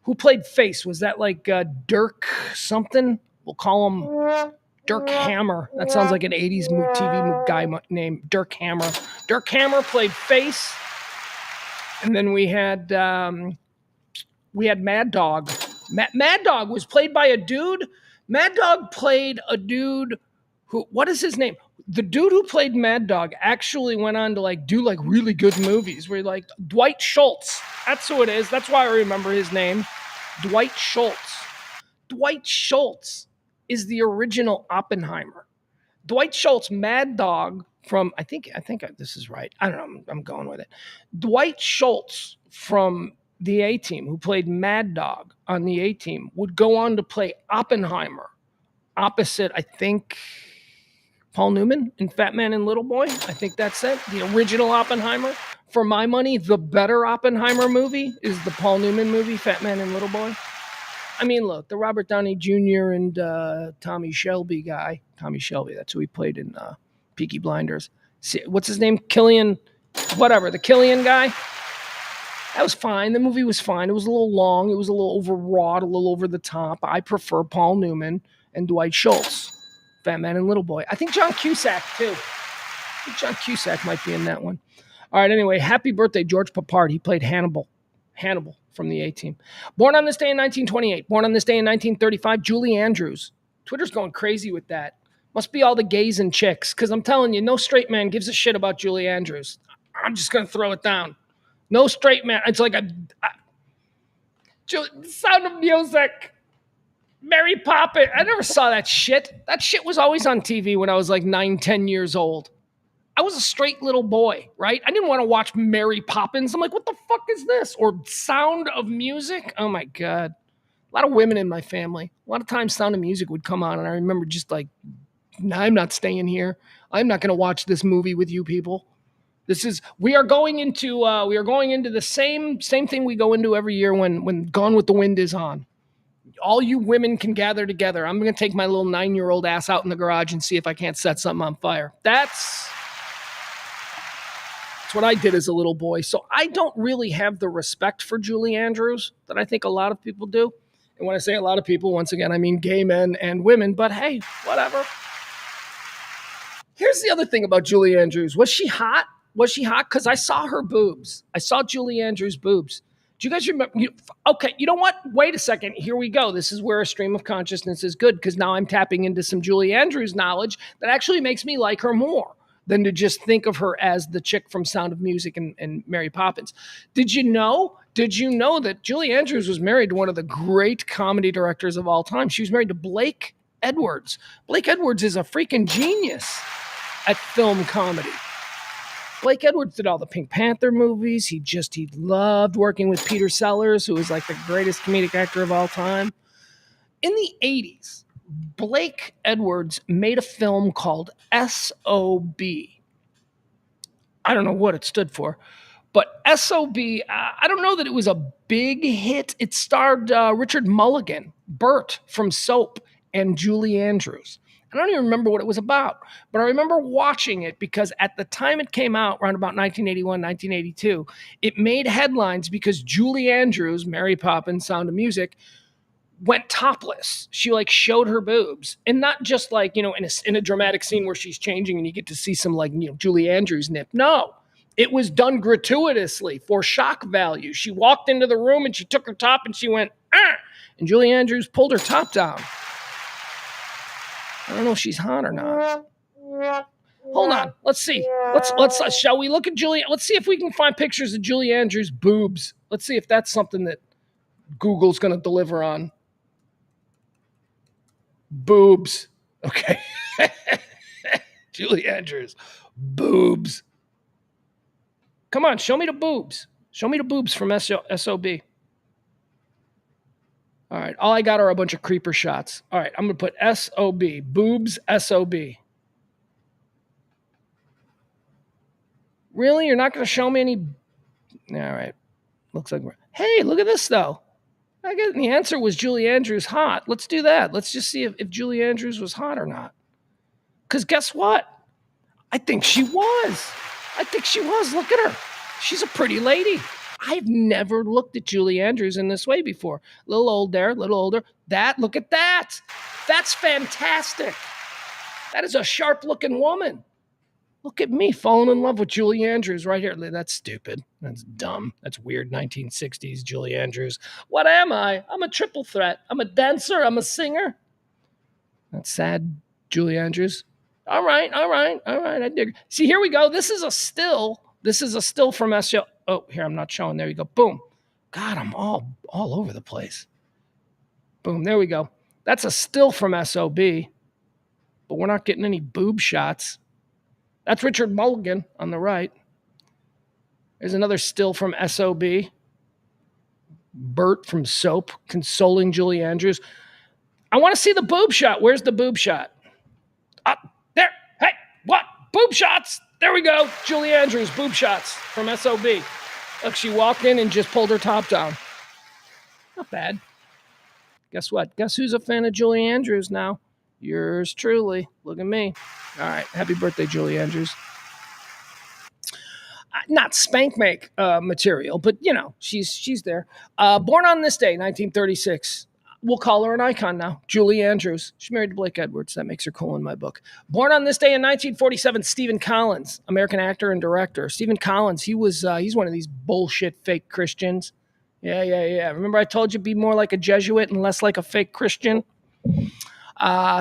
[SPEAKER 1] Who played Face? Was that like Dirk something? We'll call him Dirk Hammer. That sounds like an 80s TV guy named Dirk Hammer. Dirk Hammer played Face. And then we had Mad Dog. Mad Dog was played by a dude. Mad Dog played a dude who, what is his name? The dude who played Mad Dog actually went on to do really good movies. Where Dwight Schultz. That's who it is. That's why I remember his name. Dwight Schultz. Dwight Schultz is the original Oppenheimer. Dwight Schultz, Mad Dog from, I think this is right. I don't know. I'm going with it. Dwight Schultz from the A-Team, who played Mad Dog on the A-Team, would go on to play Oppenheimer opposite, I think, Paul Newman in Fat Man and Little Boy. I think that's it. The original Oppenheimer. For my money, the better Oppenheimer movie is the Paul Newman movie, Fat Man and Little Boy. I mean, look, the Robert Downey Jr. and Tommy Shelby guy. Tommy Shelby, that's who he played in Peaky Blinders. What's his name? Killian, whatever, the Killian guy. That was fine. The movie was fine. It was a little long. It was a little overwrought, a little over the top. I prefer Paul Newman and Dwight Schultz, Fat Man and Little Boy. I think John Cusack, too. I think John Cusack might be in that one. All right, anyway, happy birthday, George Peppard. He played Hannibal from the A-Team. Born on this day in 1928. Born on this day in 1935, Julie Andrews. Twitter's going crazy with that. Must be all the gays and chicks, because I'm telling you, no straight man gives a shit about Julie Andrews. I'm just going to throw it down. No straight man. It's like Sound of Music. Mary Poppins. I never saw that shit. That shit was always on TV when I was like 9, 10 years old. I was a straight little boy, right? I didn't want to watch Mary Poppins. I'm like, what the fuck is this? Or Sound of Music? Oh my God. A lot of women in my family. A lot of times Sound of Music would come on and I remember just like, no, I'm not staying here. I'm not going to watch this movie with you people. We are going into the same thing we go into every year when Gone with the Wind is on. All you women can gather together. I'm going to take my little 9-year-old ass out in the garage and see if I can't set something on fire. That's what I did as a little boy. So I don't really have the respect for Julie Andrews that I think a lot of people do. And when I say a lot of people, once again, I mean gay men and women, but hey, whatever. Here's the other thing about Julie Andrews. Was she hot? Because I saw her boobs. I saw Julie Andrews' boobs. Do you guys remember? Okay, you know what? Wait a second. Here we go. This is where a stream of consciousness is good, because now I'm tapping into some Julie Andrews knowledge that actually makes me like her more than to just think of her as the chick from Sound of Music and Mary Poppins. Did you know that Julie Andrews was married to one of the great comedy directors of all time? She was married to Blake Edwards. Blake Edwards is a freaking genius at film comedy. Blake Edwards did all the Pink Panther movies. He loved working with Peter Sellers, who was like the greatest comedic actor of all time. In the 80s, Blake Edwards made a film called S.O.B. I don't know what it stood for, but S.O.B., I don't know that it was a big hit. It starred Richard Mulligan, Bert from Soap, and Julie Andrews. I don't even remember what it was about, but I remember watching it because at the time it came out, around about 1981, 1982, it made headlines because Julie Andrews, Mary Poppins, Sound of Music, went topless. She like showed her boobs, and not just like, in a dramatic scene where she's changing and you get to see some like, Julie Andrews nip. No, it was done gratuitously for shock value. She walked into the room and she took her top and she went, ah! And Julie Andrews pulled her top down. I don't know if she's hot or not. Hold on. Let's see. Let's shall we look at Julie? Let's see if we can find pictures of Julie Andrews' boobs. Let's see if that's something that Google's going to deliver on. Boobs. Okay. Julie Andrews. Boobs. Come on, show me the boobs. Show me the boobs from S.O.B. All right, all I got are a bunch of creeper shots. All right, I'm going to put S.O.B. Boobs S.O.B. Really? You're not going to show me any? All right. Looks like hey, look at this, though. I guess the answer was Julie Andrews hot. Let's do that. Let's just see if Julie Andrews was hot or not. Because guess what? I think she was. Look at her. She's a pretty lady. I've never looked at Julie Andrews in this way before. A little old there, a little older. Look at that. That's fantastic. That is a sharp-looking woman. Look at me falling in love with Julie Andrews right here. That's stupid. That's dumb. That's weird. 1960s Julie Andrews. What am I? I'm a triple threat. I'm a dancer. I'm a singer. That's sad, Julie Andrews. All right. I dig. See, here we go. This is a still from S.O. Oh, here, I'm not showing. There you go. Boom. God, I'm all over the place. Boom. There we go. That's a still from S.O.B., but we're not getting any boob shots. That's Richard Mulligan on the right. There's another still from S.O.B. Bert from Soap consoling Julie Andrews. I want to see the boob shot. Where's the boob shot? There. Hey, what? Boob shots. There we go. Julie Andrews, boob shots from S.O.B. Look, she walked in and just pulled her top down. Not bad. Guess what? Guess who's a fan of Julie Andrews now? Yours truly. Look at me. All right. Happy birthday, Julie Andrews. Not spank make material, but she's there. Born on this day, 1936. We'll call her an icon now. Julie Andrews. She's married to Blake Edwards. That makes her cool in my book. Born on this day in 1947, Stephen Collins, American actor and director. Stephen Collins, he's one of these bullshit fake Christians. Yeah. Remember I told you be more like a Jesuit and less like a fake Christian?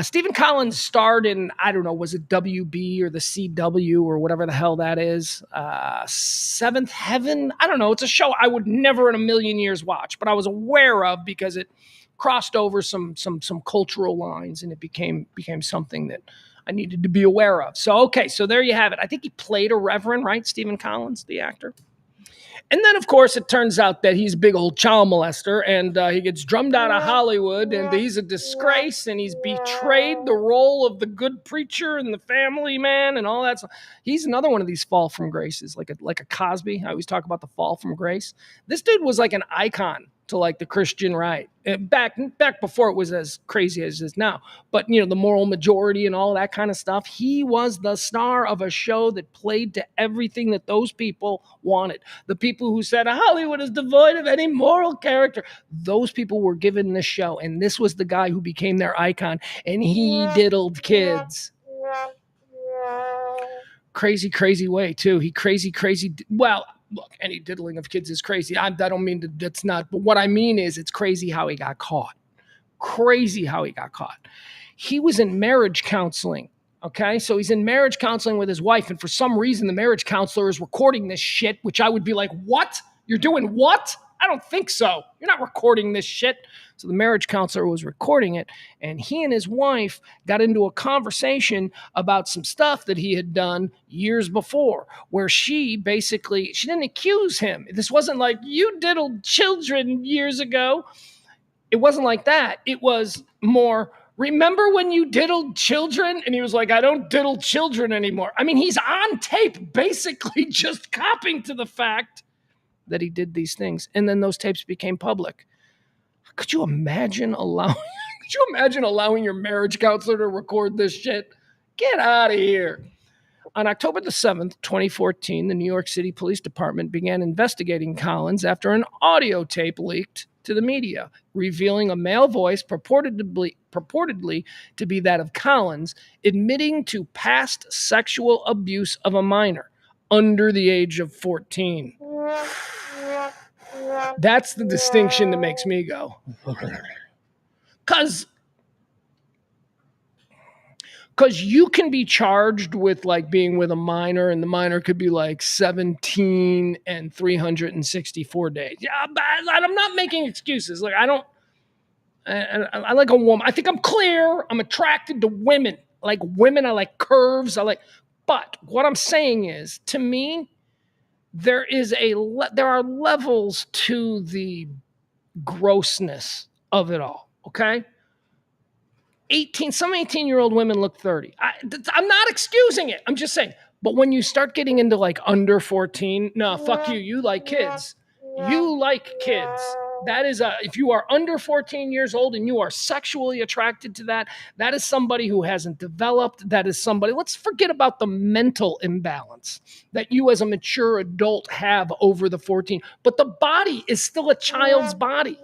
[SPEAKER 1] Stephen Collins starred in, I don't know, was it WB or the CW or whatever the hell that is? Seventh Heaven? I don't know. It's a show I would never in a million years watch, but I was aware of because it crossed over some cultural lines, and it became something that I needed to be aware of. So there you have it. I think he played a reverend, right? Stephen Collins, the actor. And then, of course, it turns out that he's a big old child molester, and he gets drummed out of Hollywood, and he's a disgrace, and he's betrayed the role of the good preacher and the family man and all that stuff. He's another one of these fall from graces, like a Cosby. I always talk about the fall from grace. This dude was like an icon to like the Christian right back before it was as crazy as it is now. But the moral majority and all that kind of stuff. He was the star of a show that played to everything that those people wanted. The people who said Hollywood is devoid of any moral character, those people were given this show, and this was the guy who became their icon, and he diddled kids. Crazy way too. He crazy. Well, look, any diddling of kids is crazy. I don't mean that's not, but what I mean is it's crazy how he got caught. He was in marriage counseling. Okay, so he's in marriage counseling with his wife, and for some reason, the marriage counselor is recording this shit, which I would be like, what? You're doing what? I don't think so. You're not recording this shit. So the marriage counselor was recording it, and he and his wife got into a conversation about some stuff that he had done years before, where she didn't accuse him. This wasn't like, you diddled children years ago. It wasn't like that. It was more, remember when you diddled children? And he was like, I don't diddle children anymore. I mean, he's on tape basically just copping to the fact that he did these things. And then those tapes became public. Could you imagine allowing your marriage counselor to record this shit? Get out of here. On October the 7th, 2014, the New York City Police Department began investigating Collins after an audio tape leaked to the media, revealing a male voice purportedly to be that of Collins, admitting to past sexual abuse of a minor under the age of 14. That's the distinction that makes me go. Because you can be charged with like being with a minor, and the minor could be like 17 and 364 days. Yeah, I'm not making excuses. Like, I like a woman. I think I'm clear. I'm attracted to women. I like women. I like curves. But what I'm saying is, to me, there are levels to the grossness of it all. Okay. Some 18-year-old women look 30. I'm not excusing it. I'm just saying. But when you start getting into like under 14, no, fuck you. You like kids. That is if you are under 14 years old and you are sexually attracted to that is somebody who hasn't developed. That is somebody, let's forget about the mental imbalance that you as a mature adult have over the 14. But the body is still a child's body.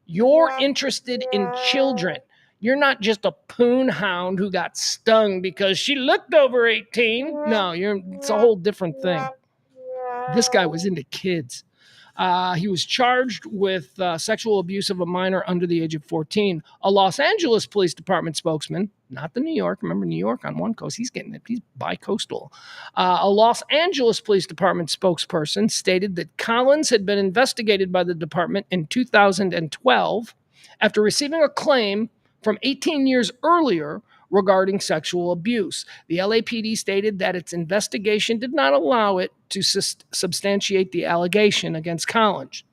[SPEAKER 1] You're interested in children. You're not just a poon hound who got stung because she looked over 18. No, it's a whole different thing. This guy was into kids. He was charged with sexual abuse of a minor under the age of 14. A Los Angeles Police Department spokesman, not the New York, remember New York on one coast, he's bi-coastal. A Los Angeles Police Department spokesperson stated that Collins had been investigated by the department in 2012 after receiving a claim from 18 years earlier regarding sexual abuse. The LAPD stated that its investigation did not allow it to substantiate the allegation against Collins.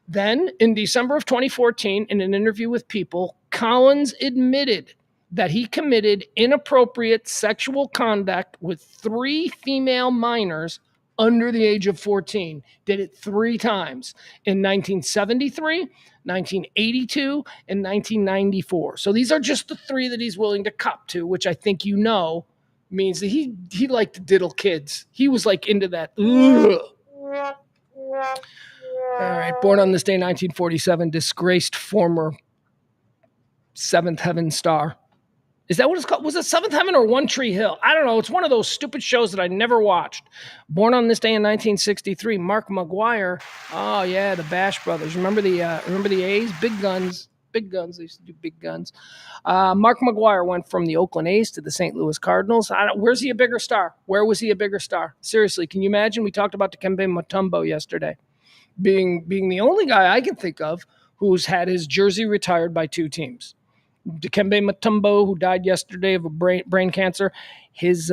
[SPEAKER 1] Then, in December of 2014, in an interview with People, Collins admitted that he committed inappropriate sexual conduct with 3 female minors under the age of 14. Did it 3 times in 1973, 1982, and 1994. So these are just the 3 that he's willing to cop to, which I think means that he liked to diddle kids. He was like into that. Ugh. All right, born on this day, 1947, disgraced former Seventh Heaven star. Is that what it's called? Was it Seventh Heaven or One Tree Hill? I don't know. It's one of those stupid shows that I never watched. Born on this day in 1963, Mark McGuire. Oh yeah, the Bash Brothers. Remember the A's? Big guns. They used to do big guns. Mark McGuire went from the Oakland A's to the St. Louis Cardinals. Where's he a bigger star? Where was he a bigger star? Seriously, can you imagine? We talked about Dikembe Mutombo yesterday, being the only guy I can think of who's had his jersey retired by 2 teams. Dikembe Mutombo, who died yesterday of a brain cancer, his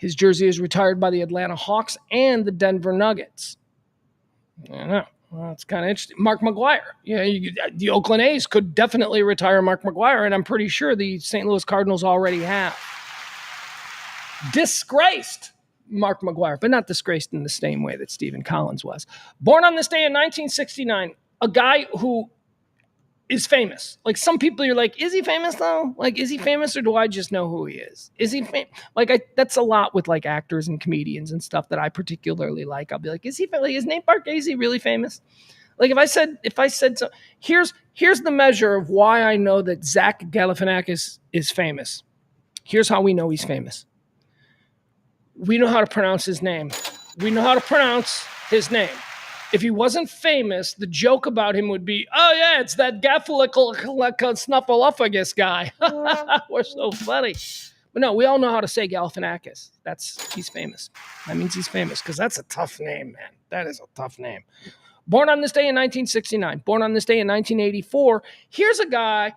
[SPEAKER 1] jersey is retired by the Atlanta Hawks and the Denver Nuggets. I don't know. Well, it's kind of interesting. Mark McGwire. Yeah, the Oakland A's could definitely retire Mark McGwire, and I'm pretty sure the St. Louis Cardinals already have. Disgraced Mark McGwire, but not disgraced in the same way that Stephen Collins was. Born on this day in 1969, a guy who is famous. Like some people, you're like, is he famous though? Like, is he famous or do I just know who he is? Is he that's a lot with like actors and comedians and stuff that I particularly like. I'll be like, is he like, is Nate Bargatze really famous? Like if I said so, here's the measure of why I know that Zach Galifianakis is famous. Here's how we know he's famous. We know how to pronounce his name. We know how to pronounce his name. If he wasn't famous, the joke about him would be, oh yeah, it's that Snuffleupagus guy. We're so funny. But no, we all know how to say Galifianakis. He's famous. That means he's famous because that's a tough name, man. That is a tough name. Born on this day in 1969. Born on this day in 1984. Here's a guy.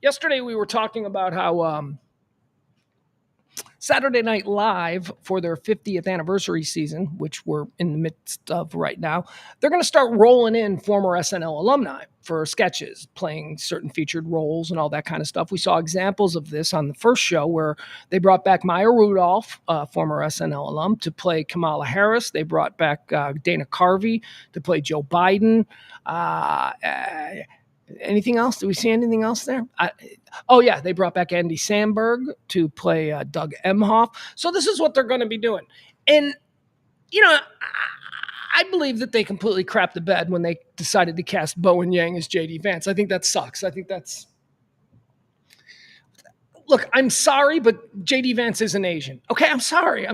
[SPEAKER 1] Yesterday we were talking about how Saturday Night Live, for their 50th anniversary season, which we're in the midst of right now, they're going to start rolling in former SNL alumni for sketches, playing certain featured roles and all that kind of stuff. We saw examples of this on the first show where they brought back Maya Rudolph, former SNL alum, to play Kamala Harris. They brought back Dana Carvey to play Joe Biden. Anything else? Did we see anything else there? They brought back Andy Samberg to play Doug Emhoff. So this is what they're going to be doing. And, I believe that they completely crapped the bed when they decided to cast Bowen Yang as J.D. Vance. I think that sucks. I think that's... Look, I'm sorry, but J.D. Vance is an Asian. Okay, I'm sorry.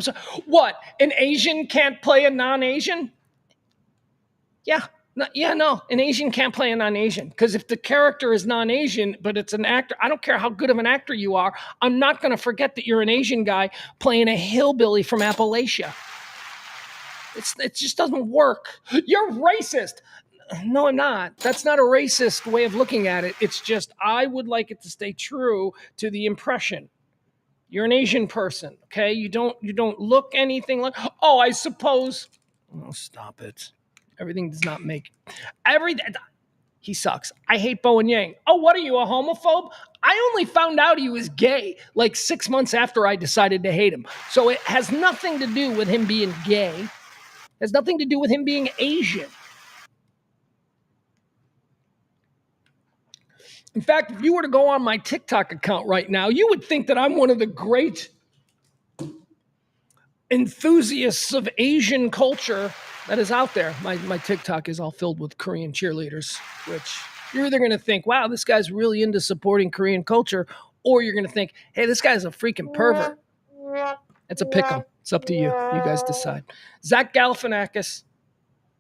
[SPEAKER 1] What? An Asian can't play a non-Asian? Yeah. No, an Asian can't play a non-Asian because if the character is non-Asian, but it's an actor, I don't care how good of an actor you are, I'm not going to forget that you're an Asian guy playing a hillbilly from Appalachia. It just doesn't work. You're racist. No, I'm not. That's not a racist way of looking at it. It's just I would like it to stay true to the impression. You're an Asian person, okay? You don't look anything like. Oh, I suppose. Oh, stop it. Everything does not make he sucks. I hate Bowen Yang. Oh, what are you, a homophobe? I only found out he was gay like 6 months after I decided to hate him. So it has nothing to do with him being gay. It has nothing to do with him being Asian. In fact, if you were to go on my TikTok account right now, you would think that I'm one of the great enthusiasts of Asian culture that is out there. My TikTok is all filled with Korean cheerleaders, which you're either going to think, wow, this guy's really into supporting Korean culture, or you're going to think, hey, this guy's a freaking pervert. It's a pick'em. It's up to you. You guys decide. Zach Galifianakis.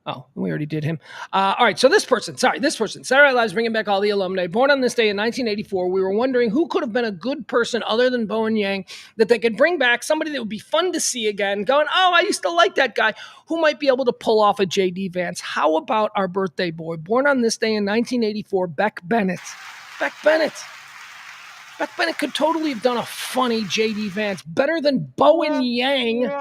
[SPEAKER 1] Oh, we already did him. All right, so this person. Saturday Night Live's bringing back all the alumni. Born on this day in 1984, we were wondering who could have been a good person other than Bowen Yang that they could bring back, somebody that would be fun to see again, going, oh, I used to like that guy, who might be able to pull off a J.D. Vance. How about our birthday boy? Born on this day in 1984, Beck Bennett. Beck Bennett could totally have done a funny J.D. Vance, better than Bowen Yang.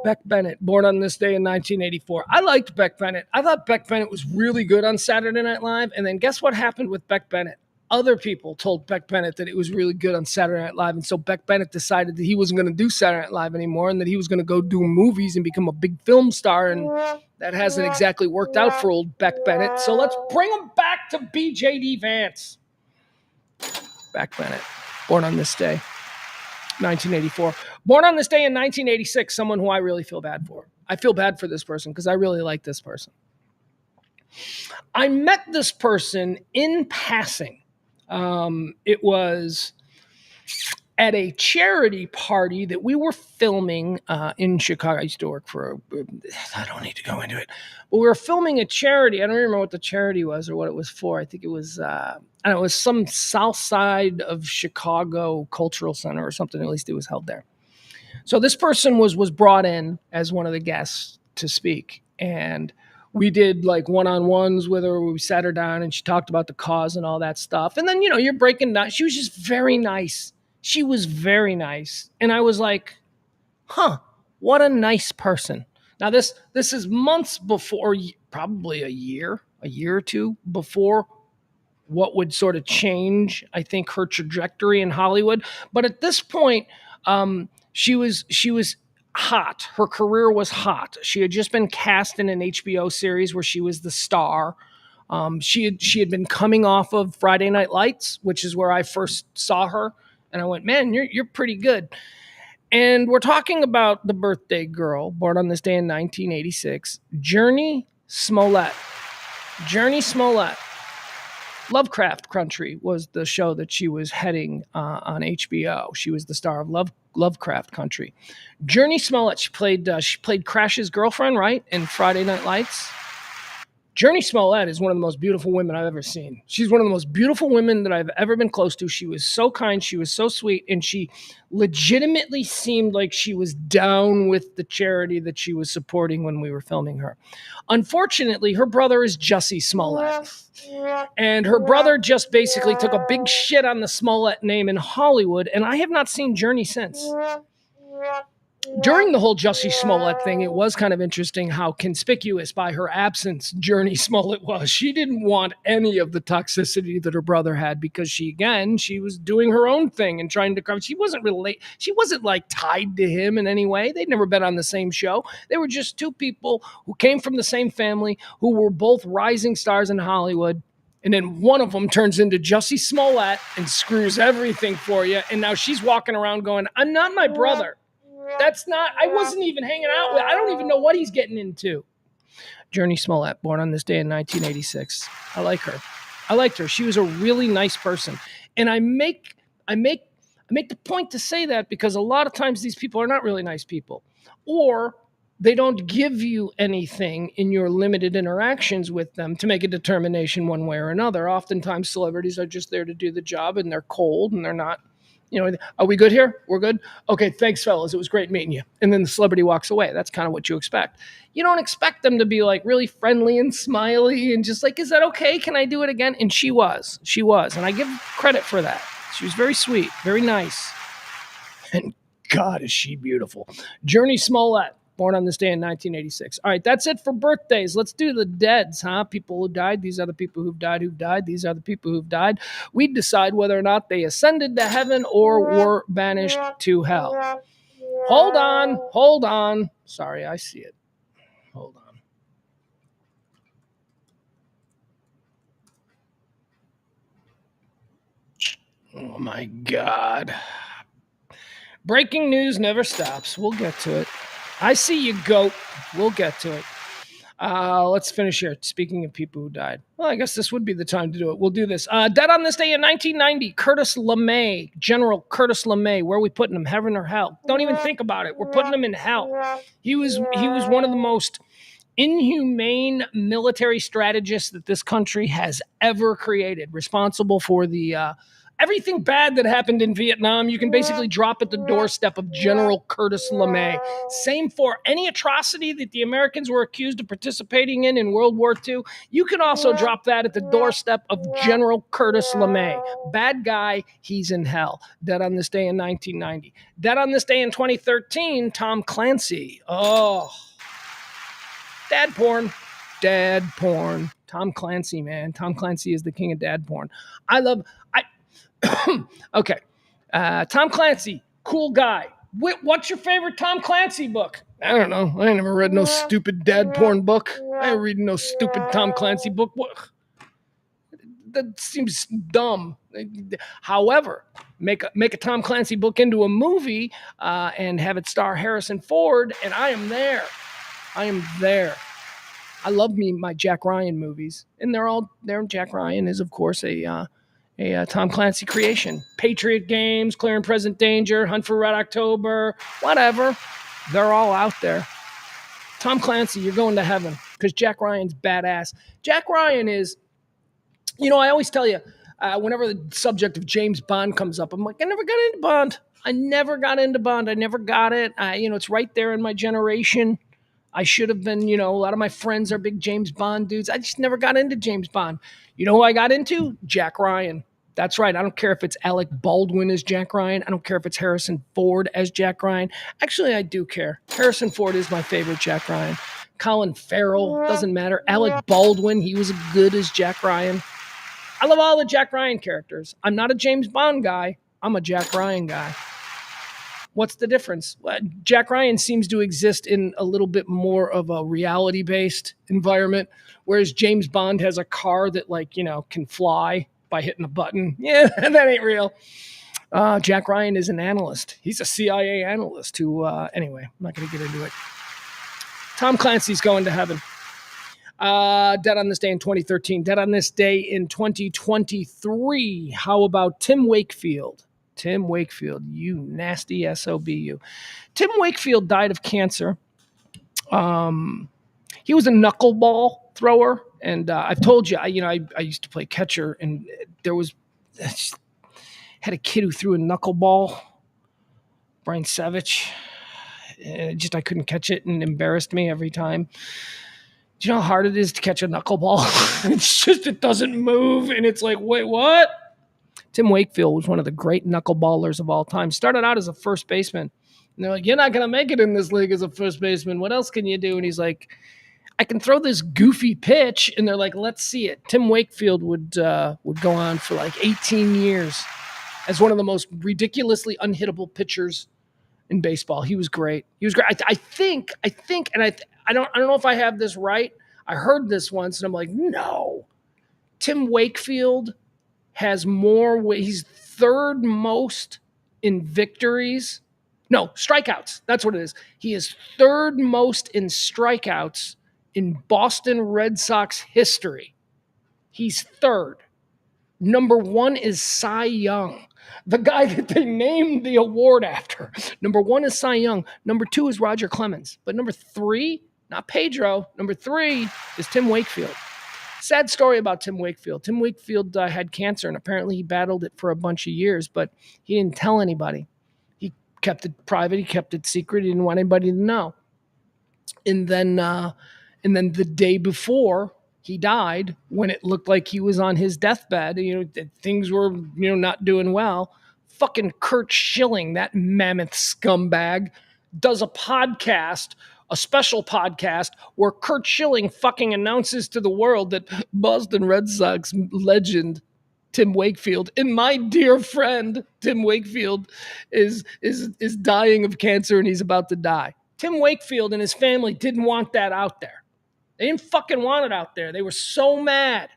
[SPEAKER 1] Beck Bennett, born on this day in 1984. I liked Beck Bennett. I thought Beck Bennett was really good on Saturday Night Live. And then guess what happened with Beck Bennett? Other people told Beck Bennett that it was really good on Saturday Night Live. And so Beck Bennett decided that he wasn't going to do Saturday Night Live anymore and that he was going to go do movies and become a big film star. And that hasn't exactly worked out for old Beck Bennett. So let's bring him back to BJD Vance. Beck Bennett, born on this day. 1984. Born on this day in 1986, someone who I really feel bad for. I feel bad for this person because I really like this person. I met this person in passing. It was at a charity party that we were filming in Chicago. I used to work for I don't need to go into it. But we were filming a charity. I don't remember what the charity was or what it was for. I think it was it was some south side of Chicago cultural center or something. At least it was held there. So this person was brought in as one of the guests to speak. And we did like one-on-ones with her. We sat her down and she talked about the cause and all that stuff. And then, you're breaking down. She was just very nice. She was very nice. And I was like, What a nice person. Now this is months before, probably a year or two before what would sort of change, I think, her trajectory in Hollywood. But at this point, she was hot. Her career was hot. She had just been cast in an HBO series where she was the star. She had been coming off of Friday Night Lights, which is where I first saw her, and I went, "Man, you're pretty good." And we're talking about the birthday girl, born on this day in 1986, Journey Smollett. Journey Smollett. Lovecraft Country was the show that she was heading on HBO. She was the star of Lovecraft Country. Journey Smollett. She played Crash's girlfriend, right, in Friday Night Lights. Journey Smollett is one of the most beautiful women I've ever seen. She's one of the most beautiful women that I've ever been close to. She was so kind. She was so sweet. And she legitimately seemed like she was down with the charity that she was supporting when we were filming her. Unfortunately, her brother is Jussie Smollett. And her brother just basically took a big shit on the Smollett name in Hollywood. And I have not seen Journey since. During the whole Jussie Smollett thing, it was kind of interesting how conspicuous by her absence Journey Smollett was. She didn't want any of the toxicity that her brother had because she was doing her own thing and trying to cover. She wasn't like tied to him in any way. They'd never been on the same show. They were just two people who came from the same family, who were both rising stars in Hollywood. And then one of them turns into Jussie Smollett and screws everything for you. And now she's walking around going, "I'm not my brother. I wasn't even hanging out with, I don't even know what he's getting into." Journey Smollett, born on this day in 1986. I like her. I liked her. She was a really nice person. And I make the point to say that because a lot of times these people are not really nice people. Or they don't give you anything in your limited interactions with them to make a determination one way or another. Oftentimes celebrities are just there to do the job and they're cold and they're not, are we good here? We're good? Okay, thanks, fellas. It was great meeting you. And then the celebrity walks away. That's kind of what you expect. You don't expect them to be like really friendly and smiley and just like, "Is that okay? Can I do it again?" And she was. And I give credit for that. She was very sweet, very nice. And God, is she beautiful. Journey Smollett, born on this day in 1986. All right, that's it for birthdays. Let's do the deads, huh? People who died. These are the people who've died. These are the people who've died. We decide whether or not they ascended to heaven or were banished to hell. Hold on. Sorry, I see it. Hold on. Oh my God. Breaking news never stops. We'll get to it. I see you, goat. We'll get to it. Let's finish here. Speaking of people who died. Well, I guess this would be the time to do it. We'll do this. Dead on this day in 1990, Curtis LeMay, General Curtis LeMay. Where are we putting him? Heaven or hell? Don't even think about it. We're putting him in hell. He was one of the most inhumane military strategists that this country has ever created, responsible for the everything bad that happened in Vietnam. You can basically drop at the doorstep of General Curtis LeMay. Same for any atrocity that the Americans were accused of participating in World War II. You can also drop that at the doorstep of General Curtis LeMay. Bad guy, he's in hell. Dead on this day in 1990. Dead on this day in 2013, Tom Clancy. Oh, dad porn. Tom Clancy, man. Tom Clancy is the king of dad porn. Okay. Tom Clancy, cool guy. What's your favorite Tom Clancy book? I don't know. I ain't never read no stupid dad porn book. I ain't reading no stupid Tom Clancy book. What? That seems dumb. However, make a Tom Clancy book into a movie and have it star Harrison Ford, and I am there. I love my Jack Ryan movies, and Jack Ryan is, of course, a Tom Clancy creation. Patriot Games, Clear and Present Danger, Hunt for Red October, whatever. They're all out there. Tom Clancy, you're going to heaven because Jack Ryan's badass. Jack Ryan is, I always tell you, whenever the subject of James Bond comes up, I'm like, I never got into Bond. I never got it. It's right there in my generation. I should have been, a lot of my friends are big James Bond dudes. I just never got into James Bond. You know who I got into? Jack Ryan. That's right. I don't care if it's Alec Baldwin as Jack Ryan. I don't care if it's Harrison Ford as Jack Ryan. Actually, I do care. Harrison Ford is my favorite Jack Ryan. Colin Farrell, doesn't matter. Alec Baldwin, he was good as Jack Ryan. I love all the Jack Ryan characters. I'm not a James Bond guy. I'm a Jack Ryan guy. What's the difference? Jack Ryan seems to exist in a little bit more of a reality-based environment, whereas James Bond has a car that, can fly by hitting a button. Yeah, that ain't real. Jack Ryan is an analyst. He's a CIA analyst who, anyway, I'm not going to get into it. Tom Clancy's going to heaven. Dead on this day in 2013. Dead on this day in 2023. How about Tim Wakefield? Tim Wakefield, you nasty SOB, you. Tim Wakefield died of cancer. He was a knuckleball thrower, and I've told you, I used to play catcher, and had a kid who threw a knuckleball, Brian Savage. And I couldn't catch it, and embarrassed me every time. Do you know how hard it is to catch a knuckleball? It doesn't move, and it's like, wait, what? Tim Wakefield was one of the great knuckleballers of all time. Started out as a first baseman. And they're like, you're not going to make it in this league as a first baseman. What else can you do? And he's like, I can throw this goofy pitch. And they're like, let's see it. Tim Wakefield would go on for 18 years as one of the most ridiculously unhittable pitchers in baseball. He was great. I think, and I don't know if I have this right. I heard this once, and I'm like, no. Tim Wakefield has more. He's third most in victories. No, strikeouts. That's what it is. He is third most in strikeouts in Boston Red Sox history. He's third. Number one is Cy Young, the guy that they named the award after. Number one is Cy Young. Number two is Roger Clemens. But number three, not Pedro. Number three is Tim Wakefield. Sad story about Tim Wakefield. Tim Wakefield had cancer, and apparently he battled it for a bunch of years, but he didn't tell anybody. He kept it private. He kept it secret. He didn't want anybody to know. And then the day before he died, when it looked like he was on his deathbed, things were, not doing well, fucking Kurt Schilling, that mammoth scumbag, does a special podcast where Kurt Schilling fucking announces to the world that Boston Red Sox legend Tim Wakefield, and my dear friend Tim Wakefield, is dying of cancer and he's about to die. Tim Wakefield and his family didn't want that out there. They didn't fucking want it out there. They were so mad.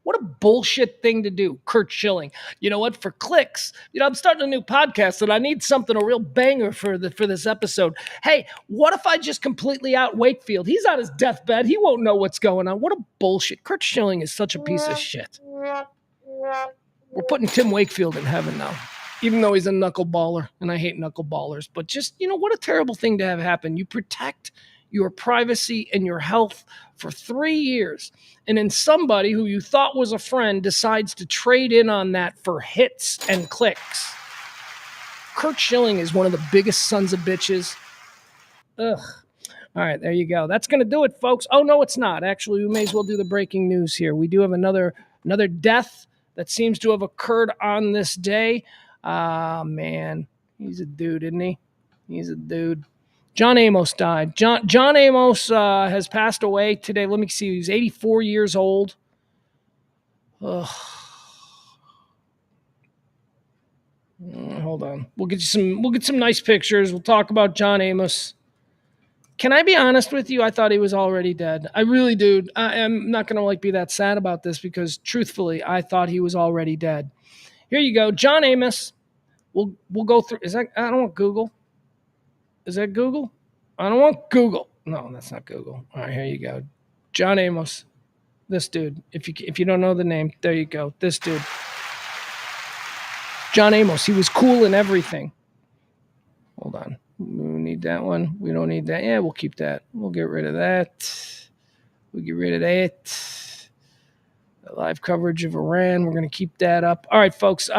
[SPEAKER 1] What a bullshit thing to do, Kurt Schilling. You know what? For clicks, I'm starting a new podcast and I need something, a real banger for this episode. Hey, what if I just completely out Wakefield? He's on his deathbed. He won't know what's going on. What a bullshit. Kurt Schilling is such a piece of shit. We're putting Tim Wakefield in heaven now, even though he's a knuckleballer, and I hate knuckleballers. But just, what a terrible thing to have happen. You protect your privacy and your health for 3 years. And then somebody who you thought was a friend decides to trade in on that for hits and clicks. Kurt Schilling is one of the biggest sons of bitches. Ugh. All right, there you go. That's going to do it, folks. Oh, no, it's not. Actually, we may as well do the breaking news here. We do have another death that seems to have occurred on this day. Ah, man. He's a dude, isn't he? He's a dude. John Amos died. John Amos has passed away today. Let me see. He's 84 years old. Ugh. Hold on. We'll get some nice pictures. We'll talk about John Amos. Can I be honest with you? I thought he was already dead. I really do. I'm not going to be that sad about this because truthfully, I thought he was already dead. Here you go. John Amos. We'll go through. I don't want Google. Is that Google? I don't want Google. No, that's not Google. All right, here you go. John Amos. This dude. If you don't know the name, there you go. This dude. John Amos. He was cool in everything. Hold on. We need that one. We don't need that. Yeah, we'll keep that. We'll get rid of that. We'll get rid of that. The live coverage of Iran. We're going to keep that up. All right, folks.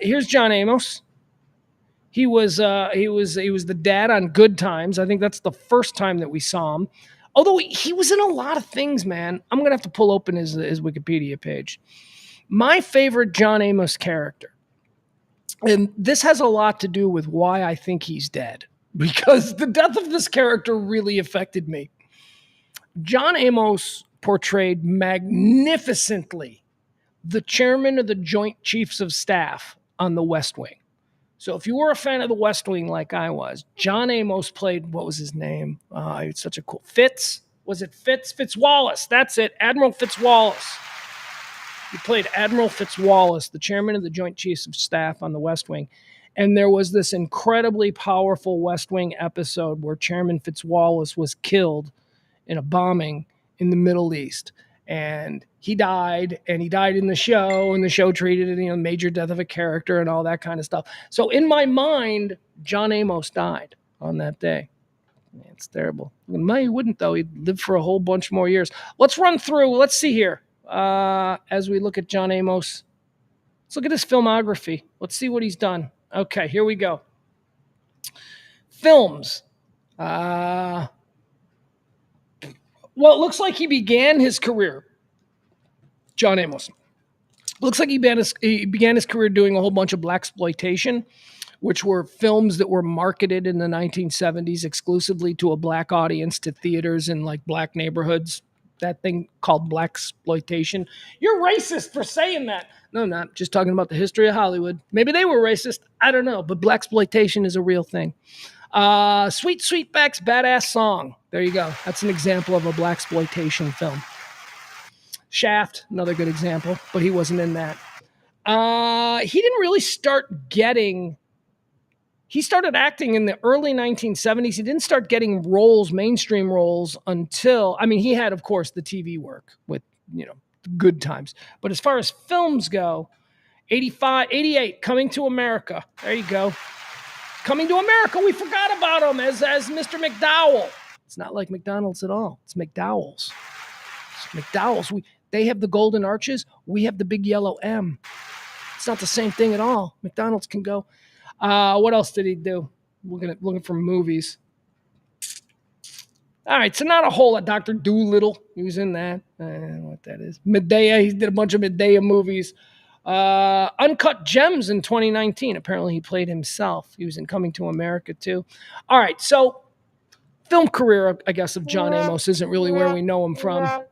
[SPEAKER 1] Here's John Amos. He was the dad on Good Times. I think that's the first time that we saw him. Although he was in a lot of things, man. I'm gonna have to pull open his Wikipedia page. My favorite John Amos character, and this has a lot to do with why I think he's dead, because the death of this character really affected me. John Amos portrayed magnificently the chairman of the Joint Chiefs of Staff on the West Wing. So if you were a fan of the West Wing like I was, John Amos played, what was his name? It's such a cool, Fitz? Was it Fitz? Fitzwallace. That's it. Admiral Fitzwallace. He played Admiral Fitzwallace, the chairman of the Joint Chiefs of Staff on the West Wing. And there was this incredibly powerful West Wing episode where Chairman Fitzwallace was killed in a bombing in the Middle East. And he died in the show, and the show treated it, major death of a character and all that kind of stuff. So in my mind, John Amos died on that day. Man, it's terrible. He wouldn't, though. He'd live for a whole bunch more years. Let's run through. Let's see here. As we look at John Amos, let's look at his filmography. Let's see what he's done. Okay, here we go. Films. Well, it looks like he began his career, John Amos. Looks like he began his career doing a whole bunch of blaxploitation, which were films that were marketed in the 1970s exclusively to a black audience, to theaters in like black neighborhoods. That thing called blaxploitation. You're racist for saying that. No, I'm not. Just talking about the history of Hollywood. Maybe they were racist. I don't know. But blaxploitation is a real thing. Sweet Sweetback's Badass Song. There you go. That's an example of a blaxploitation film. Shaft, another good example, but he wasn't in that. He didn't really start getting... He started acting in the early 1970s. He didn't start getting roles, mainstream roles, until... he had, of course, the TV work with, Good Times. But as far as films go, 88, Coming to America. There you go. Coming to America, we forgot about him as Mr. McDowell. It's not like McDonald's at all. It's McDowell's. It's McDowell's. They have the golden arches. We have the big yellow M. It's not the same thing at all. McDonald's can go. What else did he do? Looking for movies. All right, so not a whole lot. Dr. Dolittle, he was in that. I don't know what that is. Medea, he did a bunch of Medea movies. Uncut Gems in 2019. Apparently he played himself. He was in Coming to America too. All right, so film career, I guess, of John Amos isn't really where we know him from.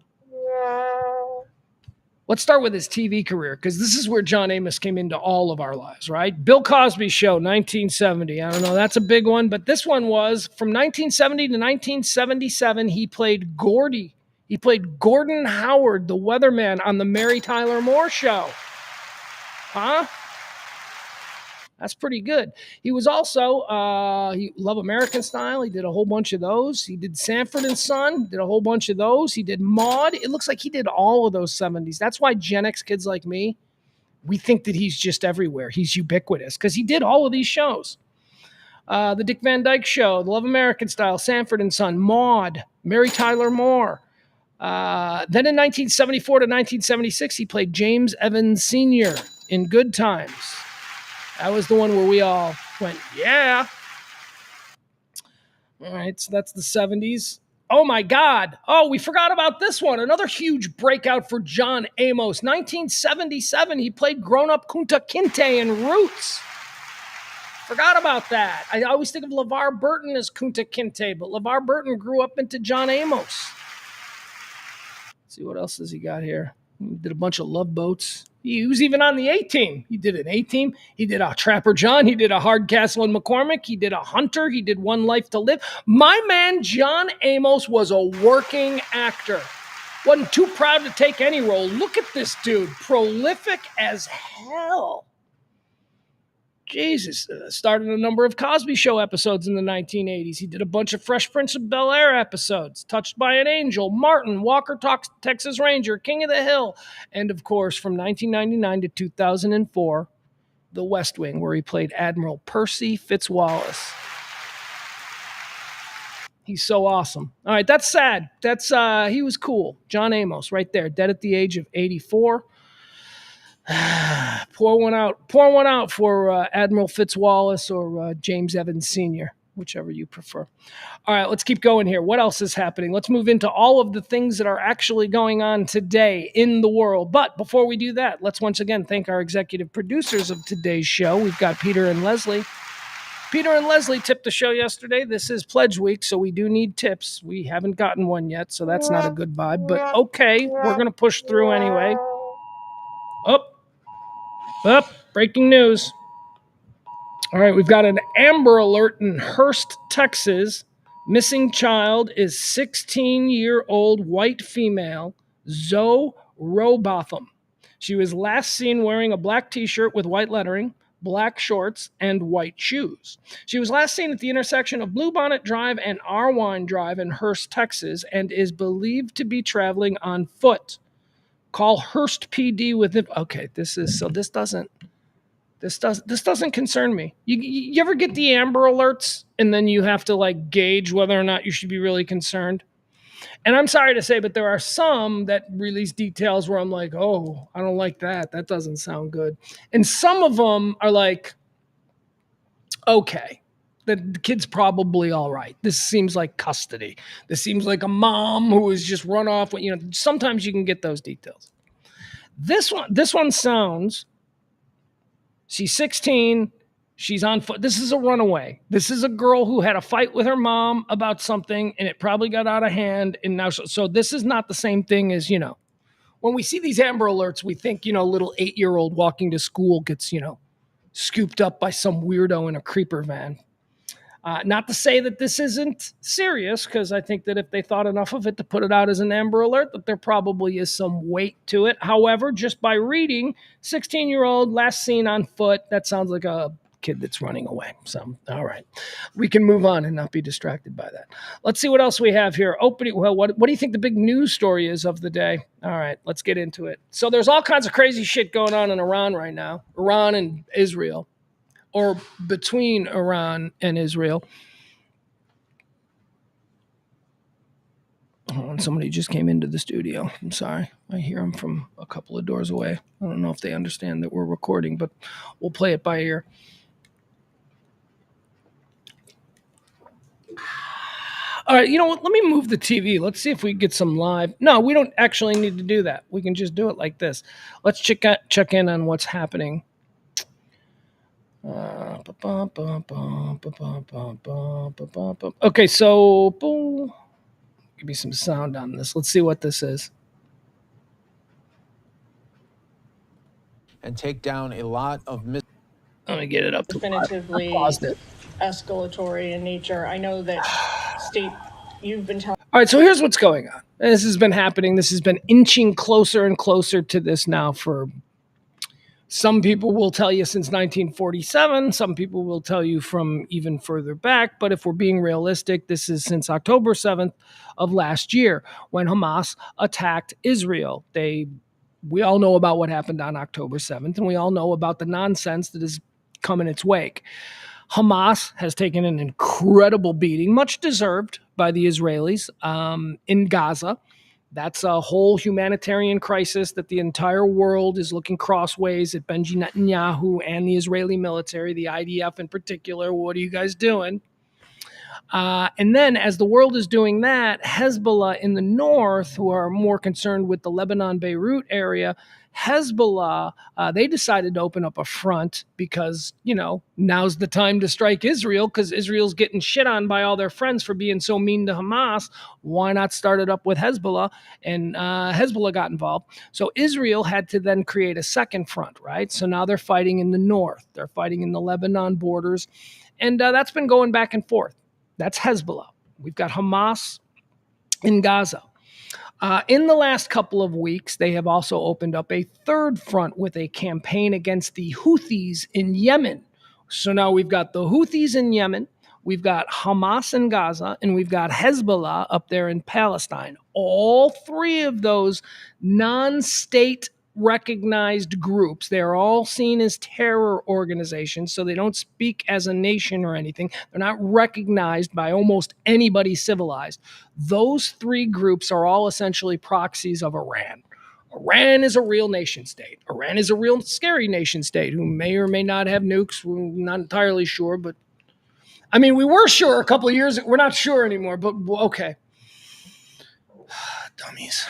[SPEAKER 1] Let's start with his TV career, because this is where John Amos came into all of our lives, right? Bill Cosby Show, 1970. I don't know, that's a big one, but this one was from 1970 to 1977. He played Gordy. He played Gordon Howard, the weatherman on the Mary Tyler Moore Show. Huh? That's pretty good. He was also, he Love American Style. He did a whole bunch of those. He did Sanford and Son, did a whole bunch of those. He did Maude. It looks like he did all of those 70s. That's why Gen X kids like me, we think that he's just everywhere. He's ubiquitous because he did all of these shows. The Dick Van Dyke Show, The Love American Style, Sanford and Son, Maude, Mary Tyler Moore. Then in 1974 to 1976, he played James Evans Sr. in Good Times. That was the one where we all went, yeah. All right, so that's the 70s. Oh, my God. Oh, we forgot about this one. Another huge breakout for John Amos. 1977, he played grown-up Kunta Kinte in Roots. Forgot about that. I always think of LeVar Burton as Kunta Kinte, but LeVar Burton grew up into John Amos. Let's see, what else has he got here? He did a bunch of Love Boats. He was even on the A-Team. He did an A-Team. He did a Trapper John. He did a Hardcastle and McCormick. He did a Hunter. He did One Life to Live. My man, John Amos, was a working actor. Wasn't too proud to take any role. Look at this dude. Prolific as hell. Jesus. Started a number of Cosby Show episodes in the 1980s. He did a bunch of Fresh Prince of Bel-Air episodes. Touched by an Angel, Martin, Walker Talks, Texas Ranger, King of the Hill. And, of course, from 1999 to 2004, The West Wing, where he played Admiral Percy Fitzwallace. He's so awesome. All right, that's sad. He was cool. John Amos, right there, dead at the age of 84. Pour one out for Admiral Fitzwallace or James Evans Sr. whichever you prefer. All right, let's keep going here. What else is happening? Let's move into all of the things that are actually going on today in the world. But before we do that, let's once again thank our executive producers of today's show. We've got Peter and Leslie. Peter and Leslie tipped the show yesterday. This is Pledge Week, so we do need tips. We haven't gotten one yet, so that's not a good vibe. But okay, we're going to push through anyway. Up, breaking news. All right, we've got an Amber Alert in Hurst, Texas. Missing child is 16-year-old white female, Zoe Robotham. She was last seen wearing a black t-shirt with white lettering, black shorts, and white shoes. She was last seen at the intersection of Bluebonnet Drive and Arwine Drive in Hurst, Texas, and is believed to be traveling on foot. Call Hurst PD with it. Okay, this doesn't concern me. You ever get the Amber Alerts and then you have to like gauge whether or not you should be really concerned? And I'm sorry to say, but there are some that release details where I'm like, oh, I don't like that. That doesn't sound good. And some of them are like, okay, the kid's probably all right. This seems like custody. This seems like a mom who has just run off. Sometimes you can get those details. This one sounds. She's 16. She's on foot. This is a runaway. This is a girl who had a fight with her mom about something, and it probably got out of hand. And now, so this is not the same thing as, when we see these Amber Alerts, we think, little 8-year-old walking to school gets, scooped up by some weirdo in a creeper van. Not to say that this isn't serious, because I think that if they thought enough of it to put it out as an Amber Alert, that there probably is some weight to it. However, just by reading, 16-year-old last seen on foot, that sounds like a kid that's running away. So, all right. We can move on and not be distracted by that. Let's see what else we have here. What do you think the big news story is of the day? All right, let's get into it. So there's all kinds of crazy shit going on in Iran right now. Iran and Israel. Or between Iran and Israel. Oh, somebody just came into the studio. I'm sorry. I hear them from a couple of doors away. I don't know if they understand that we're recording, but we'll play it by ear. All right, you know what? Let me move the TV. Let's see if we get some live. No, we don't actually need to do that. We can just do it like this. Let's check in on what's happening. Okay, so give me some sound on this. Let's see what this is.
[SPEAKER 2] And take down a lot of
[SPEAKER 1] Let me get it up.
[SPEAKER 3] Definitively escalatory in nature. I know that state you've been telling.
[SPEAKER 1] All right, so here's what's going on. This has been happening. This has been inching closer and closer to this now for. Some people will tell you since 1947. Some people will tell you from even further back. But if we're being realistic, this is since October 7th of last year when Hamas attacked Israel. We all know about what happened on October 7th, and we all know about the nonsense that has come in its wake. Hamas has taken an incredible beating, much deserved by the Israelis in Gaza. That's a whole humanitarian crisis that the entire world is looking crossways at Benji Netanyahu and the Israeli military, the IDF in particular. What are you guys doing? And then as the world is doing that, Hezbollah in the north, who are more concerned with the Lebanon-Beirut area, Hezbollah, they decided to open up a front because, now's the time to strike Israel because Israel's getting shit on by all their friends for being so mean to Hamas. Why not start it up with Hezbollah? And Hezbollah got involved. So Israel had to then create a second front, right? So now they're fighting in the north. They're fighting in the Lebanon borders. And that's been going back and forth. That's Hezbollah. We've got Hamas in Gaza. In the last couple of weeks, they have also opened up a third front with a campaign against the Houthis in Yemen. So now we've got the Houthis in Yemen, we've got Hamas in Gaza, and we've got Hezbollah up there in Palestine. All three of those non-state recognized groups, they're all seen as terror organizations, so they don't speak as a nation or anything. They're not recognized by almost anybody civilized. Those three groups are all essentially proxies of Iran. Iran is a real nation state. Iran is a real scary nation state who may or may not have nukes. We're not entirely sure, but I mean, we were sure a couple of years ago. We're not sure anymore, but okay. Dummies.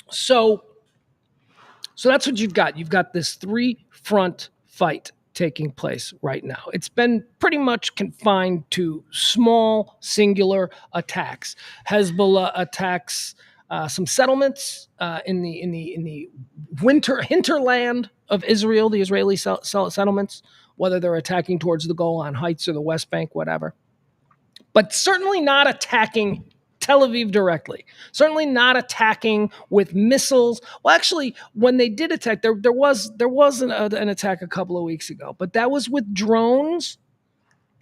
[SPEAKER 1] So that's what you've got. You've got this three-front fight taking place right now. It's been pretty much confined to small, singular attacks. Hezbollah attacks some settlements in the hinterland of Israel, the Israeli settlements, whether they're attacking towards the Golan Heights or the West Bank, whatever. But certainly not attacking Tel Aviv directly. Certainly not attacking with missiles. Well, actually, when they did attack, there was an attack a couple of weeks ago, but that was with drones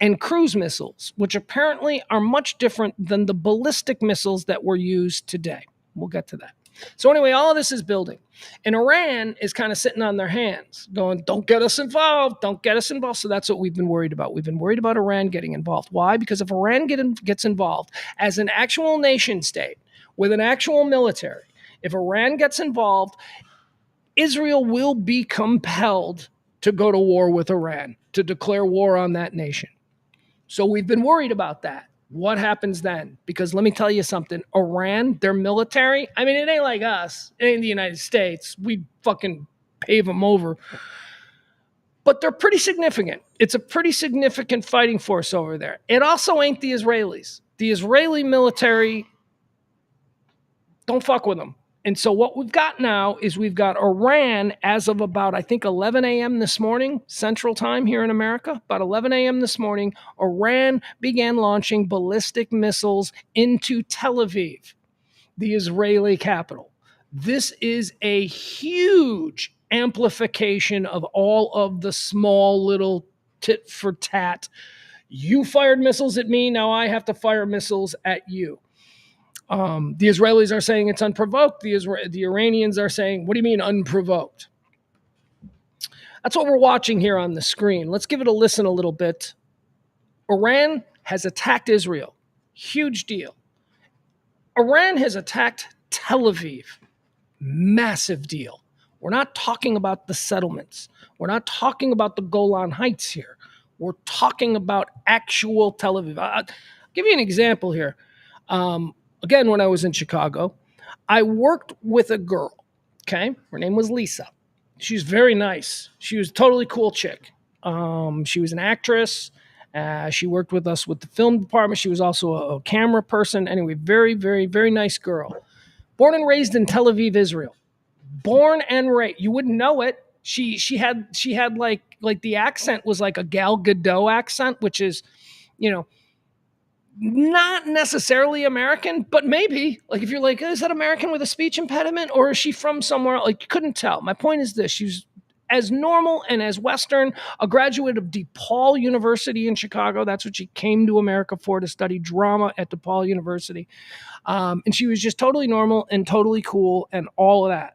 [SPEAKER 1] and cruise missiles, which apparently are much different than the ballistic missiles that were used today. We'll get to that. So anyway, all of this is building. And Iran is kind of sitting on their hands going, don't get us involved. Don't get us involved. So that's what we've been worried about. We've been worried about Iran getting involved. Why? Because if Iran gets involved as an actual nation state with an actual military, if Iran gets involved, Israel will be compelled to go to war with Iran, to declare war on that nation. So we've been worried about that. What happens then? Because let me tell you something. Iran, their military, I mean, it ain't like us. It ain't the United States. We fucking pave them over. But they're pretty significant. It's a pretty significant fighting force over there. It also ain't the Israelis. The Israeli military, don't fuck with them. And so what we've got now is we've got Iran as of about, I think, 11 a.m. this morning, Central Time here in America. About 11 a.m. this morning, Iran began launching ballistic missiles into Tel Aviv, the Israeli capital. This is a huge amplification of all of the small little tit for tat. You fired missiles at me, now I have to fire missiles at you. The Israelis are saying it's unprovoked. The Iranians are saying, what do you mean unprovoked? That's what we're watching here on the screen. Let's give it a listen a little bit. Iran has attacked Israel. Huge deal. Iran has attacked Tel Aviv. Massive deal. We're not talking about the settlements. We're not talking about the Golan Heights here. We're talking about actual Tel Aviv. I'll give you an example here. Again, when I was in Chicago, I worked with a girl, okay? Her name was Lisa. She was very nice. She was a totally cool chick. She was an actress. She worked with us with the film department. She was also a camera person. Anyway, very, very, very nice girl. Born and raised in Tel Aviv, Israel. Born and raised. You wouldn't know it. She had like the accent was like a Gal Gadot accent, which is, you know, not necessarily American, but maybe. Like if you're like, is that American with a speech impediment, or is she from somewhere? Like you couldn't tell. My point is this: she's as normal and as Western, a graduate of DePaul University in Chicago. That's what she came to America for, to study drama at DePaul University. And she was just totally normal and totally cool and all of that.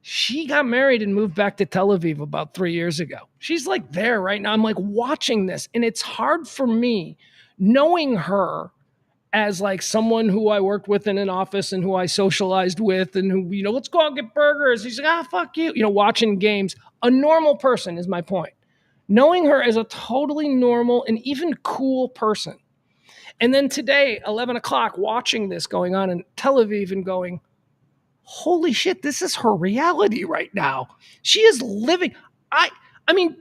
[SPEAKER 1] She got married and moved back to Tel Aviv about 3 years ago. She's like there right now. I'm like watching this, and it's hard for me knowing her as like someone who I worked with in an office and who I socialized with and who, you know, let's go out and get burgers. He's like, fuck you. You know, watching games. A normal person is my point. Knowing her as a totally normal and even cool person. And then today, 11 o'clock, watching this going on in Tel Aviv and going, holy shit, this is her reality right now. She is living. I mean,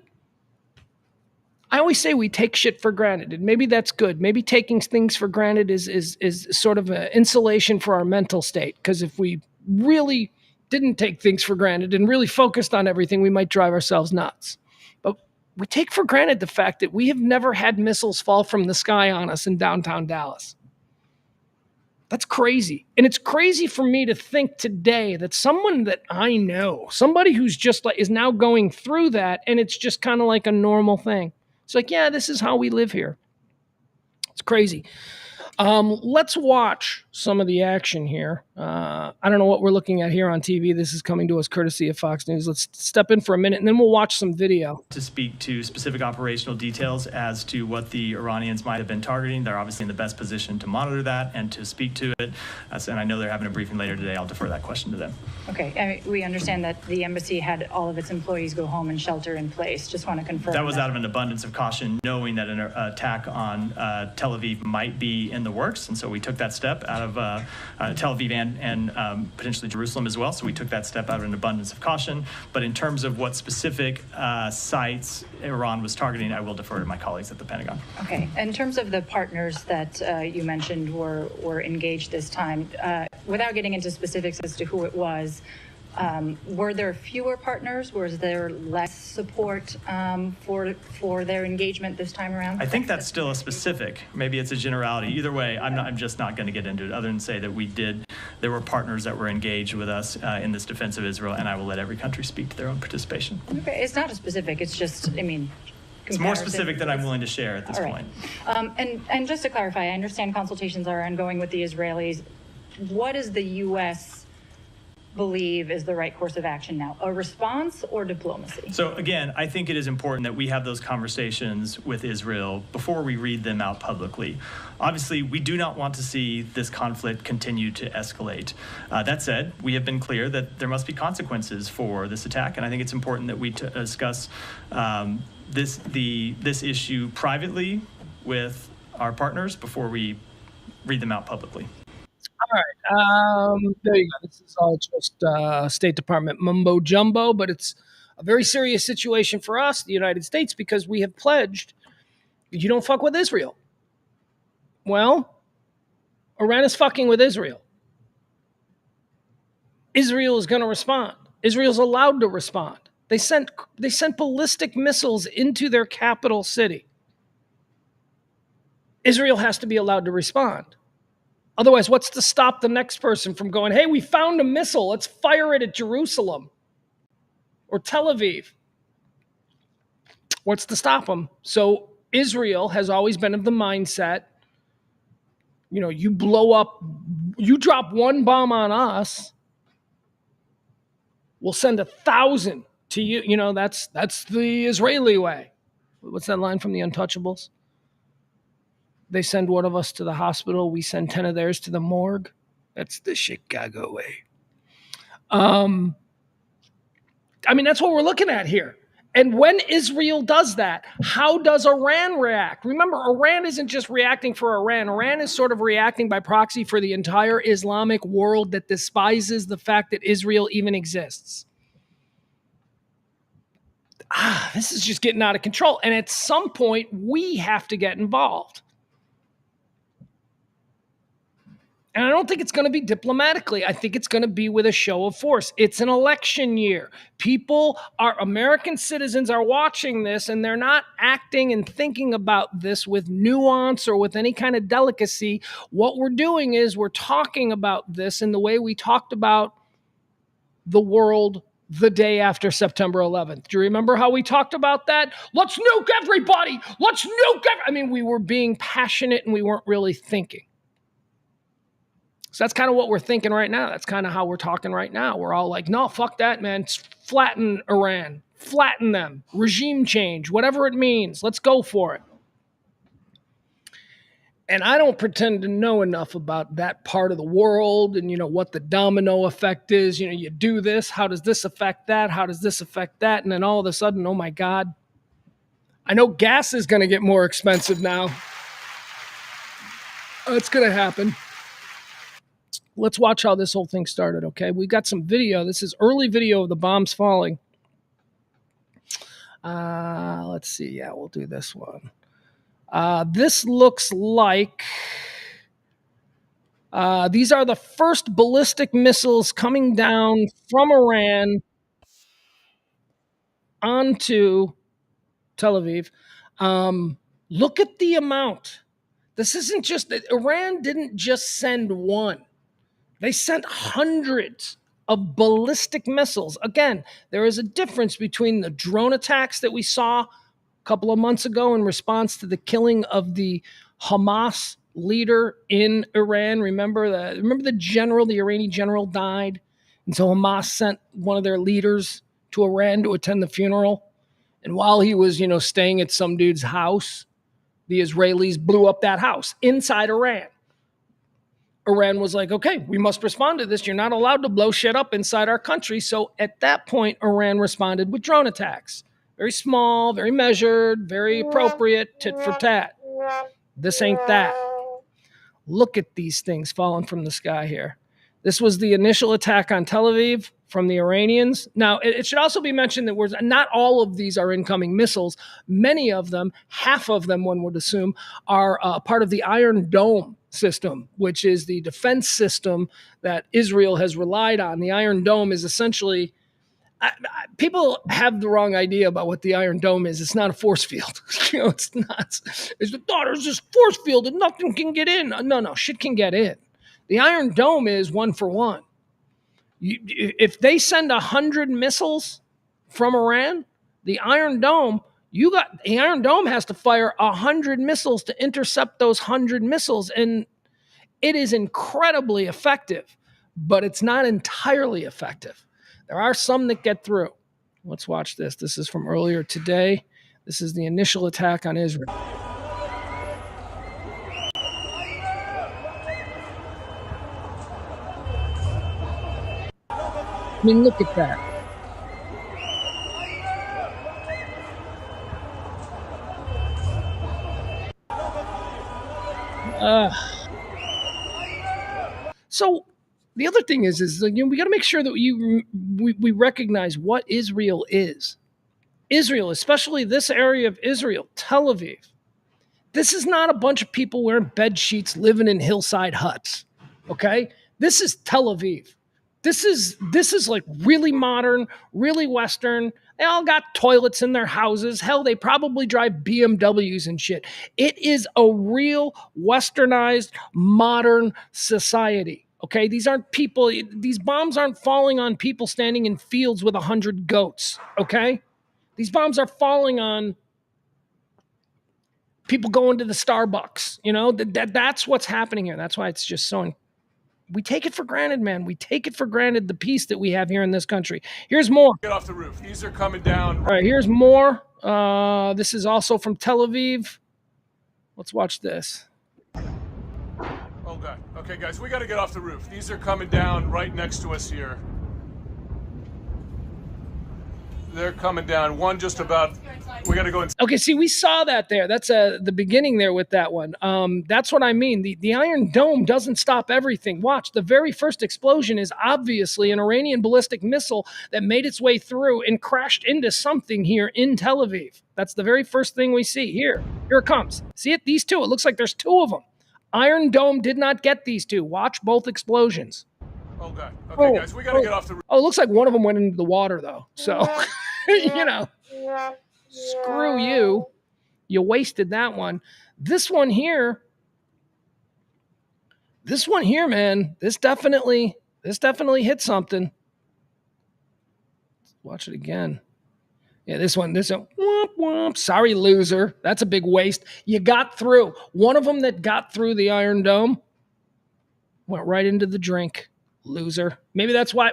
[SPEAKER 1] I always say we take shit for granted, and maybe that's good. Maybe taking things for granted is sort of an insulation for our mental state, because if we really didn't take things for granted and really focused on everything, we might drive ourselves nuts. But we take for granted the fact that we have never had missiles fall from the sky on us in downtown Dallas. That's crazy. And it's crazy for me to think today that someone that I know, somebody who's just like, is now going through that, and it's just kind of like a normal thing. It's like, yeah, this is how we live here. It's crazy. Let's watch some of the action here. I don't know what we're looking at here on TV. This is coming to us courtesy of Fox News. Let's step in for a minute, and then we'll watch some video.
[SPEAKER 2] To speak to specific operational details as to what the Iranians might have been targeting. They're obviously in the best position to monitor that and to speak to it. And I know they're having a briefing later today. I'll defer that question to them.
[SPEAKER 4] Okay. I mean, we understand that the embassy had all of its employees go home and shelter in place. Just want to confirm.
[SPEAKER 2] That was out of an abundance of caution, knowing that an attack on Tel Aviv might be in the works. And so we took that step out of Tel Aviv and potentially Jerusalem as well. So we took that step out of an abundance of caution. But in terms of what specific sites Iran was targeting, I will defer to my colleagues at the Pentagon.
[SPEAKER 4] Okay. In terms of the partners that you mentioned were engaged this time, without getting into specifics as to who it was, were there fewer partners? Was there less support for their engagement this time around?
[SPEAKER 2] I think that's still a specific. Maybe it's a generality. Either way, I'm just not going to get into it, other than say that there were partners that were engaged with us in this defense of Israel, and I will let every country speak to their own participation.
[SPEAKER 4] Okay, it's not a specific. It's just, I mean,
[SPEAKER 2] it's more specific than I'm willing to share at this point.
[SPEAKER 4] And just to clarify, I understand consultations are ongoing with the Israelis. What does the U.S. believe is the right course of action now? A response or diplomacy?
[SPEAKER 2] So again, I think it is important that we have those conversations with Israel before we read them out publicly. Obviously, we do not want to see this conflict continue to escalate. That said, we have been clear that there must be consequences for this attack, and I think it's important that we discuss this issue privately with our partners before we read them out publicly.
[SPEAKER 1] All right. There you go. This is all just State Department mumbo jumbo, but it's a very serious situation for us, the United States, because we have pledged you don't fuck with Israel. Well, Iran is fucking with Israel. Israel is going to respond. Israel's allowed to respond. They sent ballistic missiles into their capital city. Israel has to be allowed to respond. Otherwise, what's to stop the next person from going, hey, we found a missile, let's fire it at Jerusalem or Tel Aviv? What's to stop them? So Israel has always been of the mindset, you drop one bomb on us, we'll send 1,000 to you. That's the Israeli way. What's that line from The Untouchables? They send one of us to the hospital. We send 10 of theirs to the morgue. That's the Chicago way. That's what we're looking at here. And when Israel does that, how does Iran react? Remember, Iran isn't just reacting for Iran. Iran is sort of reacting by proxy for the entire Islamic world that despises the fact that Israel even exists. This is just getting out of control. And at some point, we have to get involved. And I don't think it's going to be diplomatically. I think it's going to be with a show of force. It's an election year. American citizens are watching this, and they're not acting and thinking about this with nuance or with any kind of delicacy. What we're doing is we're talking about this in the way we talked about the world the day after September 11th. Do you remember how we talked about that? Let's nuke everybody. We were being passionate and we weren't really thinking. So that's kind of what we're thinking right now. That's kind of how we're talking right now. We're all like, no, fuck that, man. Flatten Iran. Flatten them. Regime change. Whatever it means. Let's go for it. And I don't pretend to know enough about that part of the world and, what the domino effect is. You do this. How does this affect that? How does this affect that? And then all of a sudden, oh my God. I know gas is going to get more expensive now. It's going to happen. Let's watch how this whole thing started, okay? We got some video. This is early video of the bombs falling. Let's see. Yeah, we'll do this one. This looks like these are the first ballistic missiles coming down from Iran onto Tel Aviv. Look at the amount. This isn't just that Iran didn't just send one. They sent hundreds of ballistic missiles. Again, there is a difference between the drone attacks that we saw a couple of months ago in response to the killing of the Hamas leader in Iran. Remember the general, the Iranian general died. And so Hamas sent one of their leaders to Iran to attend the funeral. And while he was, staying at some dude's house, the Israelis blew up that house inside Iran. Iran was like, okay, we must respond to this. You're not allowed to blow shit up inside our country. So at that point, Iran responded with drone attacks. Very small, very measured, very appropriate, tit for tat. This ain't that. Look at these things falling from the sky here. This was the initial attack on Tel Aviv from the Iranians. Now, it should also be mentioned that not all of these are incoming missiles. Many of them, half of them, one would assume, are part of the Iron Dome system, which is the defense system that Israel has relied on. The Iron Dome is essentially, people have the wrong idea about what the Iron Dome is. It's not a force field. It's not. It's the daughter's just force field and nothing can get in. No, shit can get in. The Iron Dome is one for one. If they send 100 missiles from Iran, the Iron Dome has to fire 100 missiles to intercept those 100 missiles, and it is incredibly effective, but it's not entirely effective. There are some that get through. Let's watch this. This is from earlier today. This is the initial attack on Israel. I mean, look at that. So the other thing is we got to make sure that we recognize what Israel is. Israel, especially this area of Israel, Tel Aviv. This is not a bunch of people wearing bed sheets living in hillside huts. Okay? This is Tel Aviv. This is like really modern, really Western. They all got toilets in their houses. Hell, they probably drive BMWs and shit. It is a real Westernized, modern society. Okay, these aren't people. These bombs aren't falling on people standing in fields with 100 goats. Okay, these bombs are falling on people going to the Starbucks. That's what's happening here. That's why it's just so. We take it for granted, man. We take it for granted, the peace that we have here in this country. Here's more.
[SPEAKER 5] Get off the roof. These are coming down.
[SPEAKER 1] All right, here's more. This is also from Tel Aviv. Let's watch this.
[SPEAKER 5] Oh, God. Okay, guys, we got to get off the roof. These are coming down right next to us here. They're coming down. One just about. We got to go inside.
[SPEAKER 1] Okay, see, we saw that there. That's the beginning there with that one. That's what I mean. The Iron Dome doesn't stop everything. Watch, the very first explosion is obviously an Iranian ballistic missile that made its way through and crashed into something here in Tel Aviv. That's the very first thing we see. Here it comes. See it? These two. It looks like there's two of them. Iron Dome did not get these two. Watch both explosions.
[SPEAKER 5] Oh, God. Okay, guys, we got to get off the roof.
[SPEAKER 1] Oh, it looks like one of them went into the water, though. So, screw you. You wasted that one. This one here, man, this definitely hit something. Watch it again. Yeah, this one, whoop, whoop. Sorry, loser. That's a big waste. You got through. One of them that got through the Iron Dome went right into the drink. Loser. Maybe that's why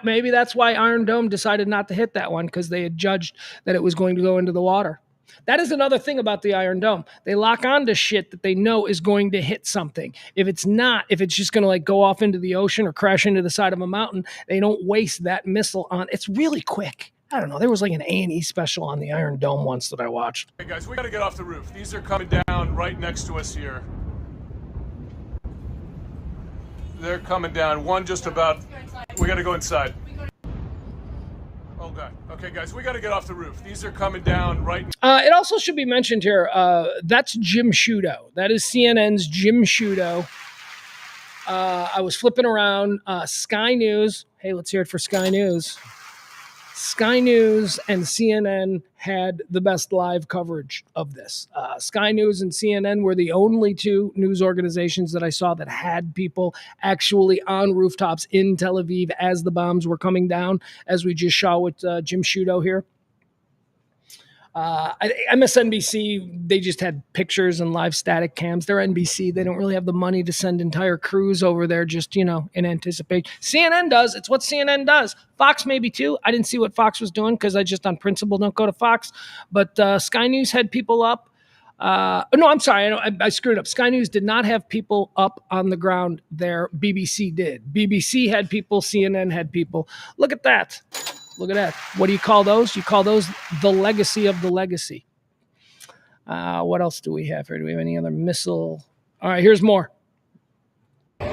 [SPEAKER 1] Iron Dome decided not to hit that one, because they had judged that it was going to go into the water. That is another thing about the Iron Dome. They lock on to shit that they know is going to hit something. If it's just going to go off into the ocean or crash into the side of a mountain, they don't waste that missile on. It's really quick. I don't know. There was an A&E special on the Iron Dome once that I watched.
[SPEAKER 5] Hey, guys, we got to get off the roof. These are coming down right next to us here. They're coming down. One just about. We got to go inside. Oh, God. Okay, guys, we got to get off the roof. These are coming down right.
[SPEAKER 1] It also should be mentioned here, that's Jim Sciutto. That is CNN's Jim Sciutto. I was flipping around Sky News. Hey, let's hear it for Sky News. Sky News and CNN had the best live coverage of this. Sky News and CNN were the only two news organizations that I saw that had people actually on rooftops in Tel Aviv as the bombs were coming down, as we just saw with Jim Sciutto here. MSNBC, they just had pictures and live static cams. They're NBC. They don't really have the money to send entire crews over there just, in anticipation. CNN does. It's what CNN does. Fox maybe too. I didn't see what Fox was doing because I just on principle don't go to Fox. But Sky News had people up. No, I'm sorry. I screwed up. Sky News did not have people up on the ground there. BBC did. BBC had people. CNN had people. Look at that. Look at that. What do you call those? You call those the legacy of the legacy. What else do we have here? Do we have any other missile? All right, here's more. All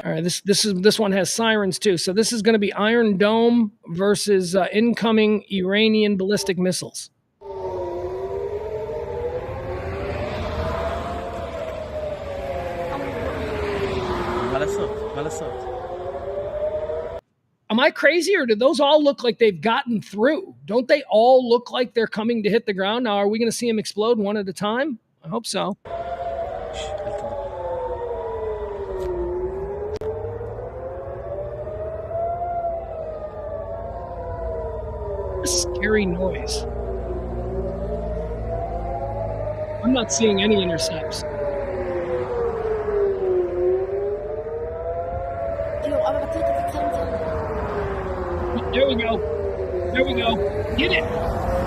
[SPEAKER 1] right, this one has sirens too. So this is going to be Iron Dome versus incoming Iranian ballistic missiles. Am I crazy, or do those all look like they've gotten through? Don't they all look like they're coming to hit the ground? Now, are we going to see them explode one at a time? I hope so. A scary noise. I'm not seeing any intercepts. There we go. There we go. Get it.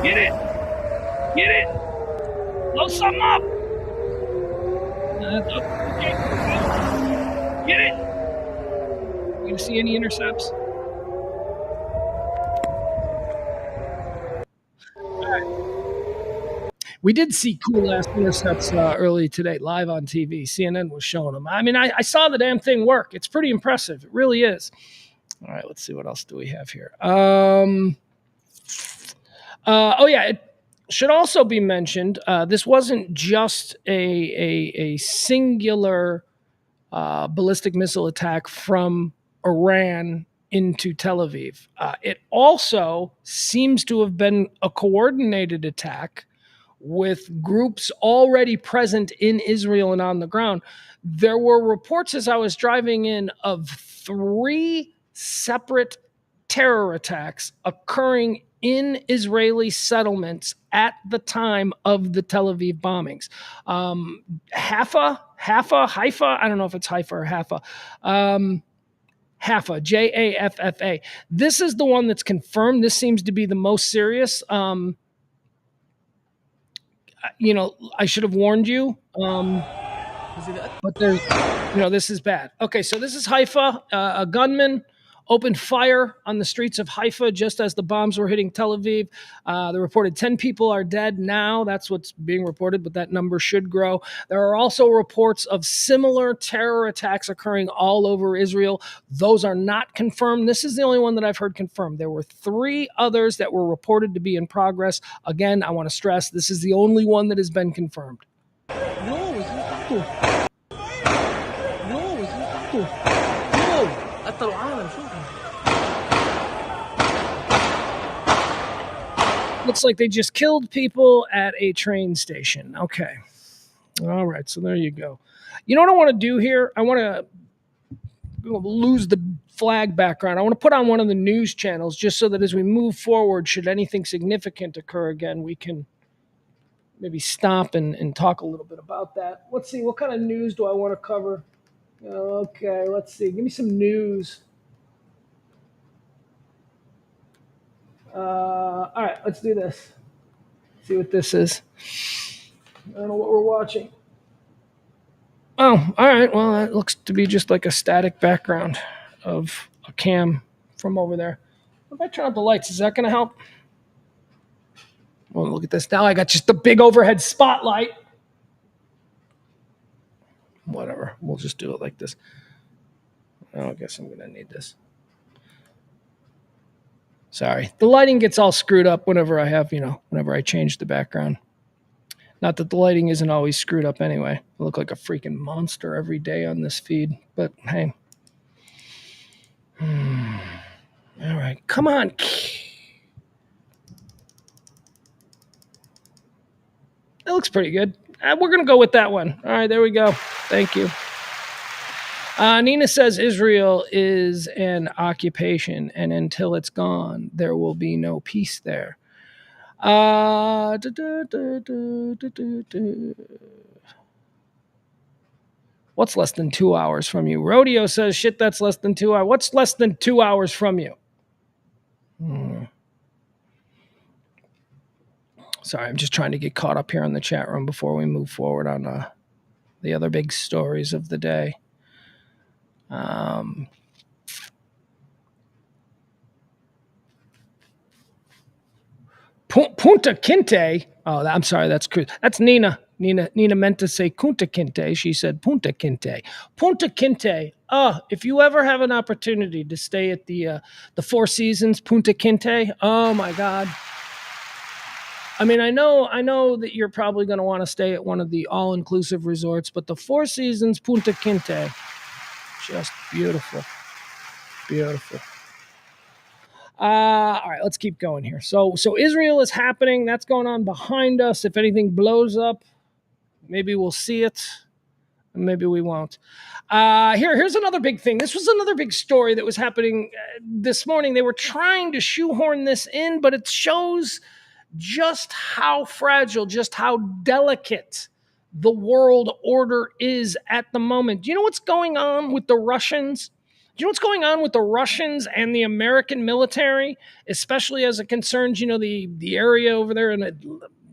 [SPEAKER 1] Get it. Get it. Blow something up. Okay. Get it. You gonna see any intercepts? All right. We did see cool ass intercepts early today, live on TV. CNN was showing them. I mean, I saw the damn thing work. It's pretty impressive. It really is. All right, let's see what else do we have here. It should also be mentioned. This wasn't just a singular ballistic missile attack from Iran into Tel Aviv. It also seems to have been a coordinated attack with groups already present in Israel and on the ground. There were reports as I was driving in of 3 separate terror attacks occurring in Israeli settlements at the time of the Tel Aviv bombings. Haifa, I don't know if it's Haifa or Haifa. Haifa, Jaffa. This is the one that's confirmed. This seems to be the most serious. I should have warned you. But there's, this is bad. Okay, so this is Haifa. A gunman opened fire on the streets of Haifa just as the bombs were hitting Tel Aviv. They reported 10 people are dead now. That's what's being reported, but that number should grow. There are also reports of similar terror attacks occurring all over Israel. Those are not confirmed. This is the only one that I've heard confirmed. There were 3 others that were reported to be in progress. Again, I want to stress, this is the only one that has been confirmed. Looks like they just killed people at a train station. Okay. All right. So there you go. You know what I want to do here? I want to lose the flag background. I want to put on one of the news channels just so that as we move forward, should anything significant occur again, we can maybe stop and talk a little bit about that. Let's see. What kind of news do I want to cover? Okay. Let's see. Give me some news. All right, let's do this. See what this is. I don't know what we're watching. Oh, all right. Well, that looks to be just like a static background of a cam from over there. If I turn up the lights, is that going to help? Well, look at this. Now I got just a big overhead spotlight. Whatever. We'll just do it like this. I guess I'm going to need this. Sorry. The lighting gets all screwed up whenever I change the background. Not that the lighting isn't always screwed up anyway. I look like a freaking monster every day on this feed, but hey. All right. Come on. That looks pretty good. We're going to go with that one. All right, there we go. Thank you. Nina says Israel is an occupation, and until it's gone, there will be no peace there. Du- du- du- du- du- du- du. What's less than 2 hours from you? Rodeo says, shit, that's less than 2 hours. What's less than 2 hours from you? Sorry, I'm just trying to get caught up here in the chat room before we move forward on the other big stories of the day. Punta Quinte. Oh, I'm sorry. That's Nina. Nina meant to say Punta Quinte. She said Punta Quinte. Punta Quinte. Oh, if you ever have an opportunity to stay at the Four Seasons Punta Quinte, oh my God. I mean, I know that you're probably going to want to stay at one of the all-inclusive resorts, but the Four Seasons Punta Quinte, just beautiful, beautiful. All right, let's keep going here. So Israel is happening. That's going on behind us. If anything blows up, maybe we'll see it. Maybe we won't. Here's another big thing. This was another big story that was happening this morning. They were trying to shoehorn this in, but it shows just how fragile, just how delicate the world order is at the moment. Do you know what's going on with the Russians? Do you know what's going on with the Russians and the American military, especially as it concerns, the area over there in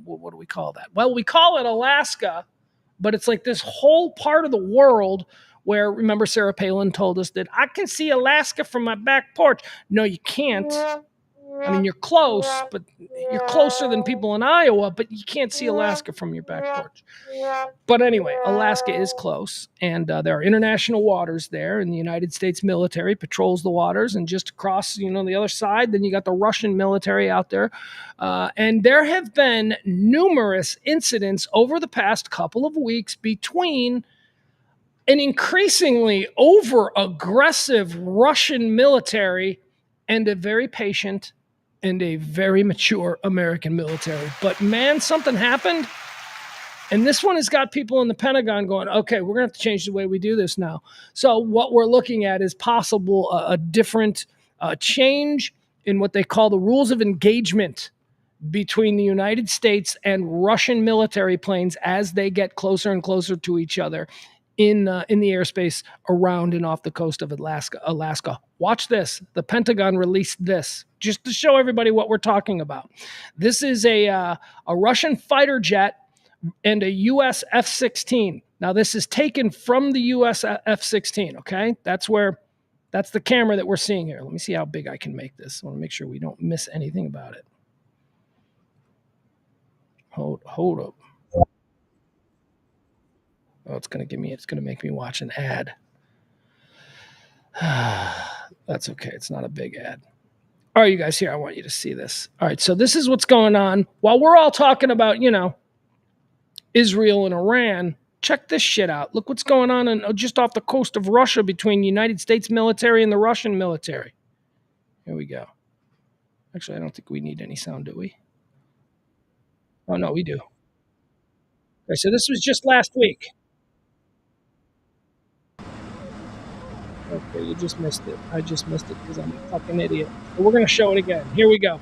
[SPEAKER 1] what do we call that? Well, we call it Alaska, but it's like this whole part of the world where, remember, Sarah Palin told us that I can see Alaska from my back porch. No, you can't. I mean, you're close, but you're closer than people in Iowa, but you can't see Alaska from your back porch. But anyway, Alaska is close, and there are international waters there, and the United States military patrols the waters, and just across, the other side, then you got the Russian military out there. And there have been numerous incidents over the past couple of weeks between an increasingly over-aggressive Russian military and a very patient and a very mature American military. But man, something happened. And this one has got people in the Pentagon going, okay, we're going to have to change the way we do this now. So what we're looking at is possible a different change in what they call the rules of engagement between the United States and Russian military planes as they get closer and closer to each other in the airspace around and off the coast of Alaska. Watch this. The Pentagon released this just to show everybody what we're talking about. This is a Russian fighter jet and a U.S. F-16. Now, this is taken from the U.S. F-16, okay? That's the camera that we're seeing here. Let me see how big I can make this. I want to make sure we don't miss anything about it. Hold up. Oh, it's going to make me watch an ad. That's okay. It's not a big ad. All right, you guys, here, I want you to see this. All right, so this is what's going on. While we're all talking about, Israel and Iran, check this shit out. Look what's going on just off the coast of Russia between the United States military and the Russian military. Here we go. Actually, I don't think we need any sound, do we? Oh, no, we do. Okay, so this was just last week. Okay, you just missed it. I just missed it because I'm a fucking idiot. But we're going to show it again. Here we go.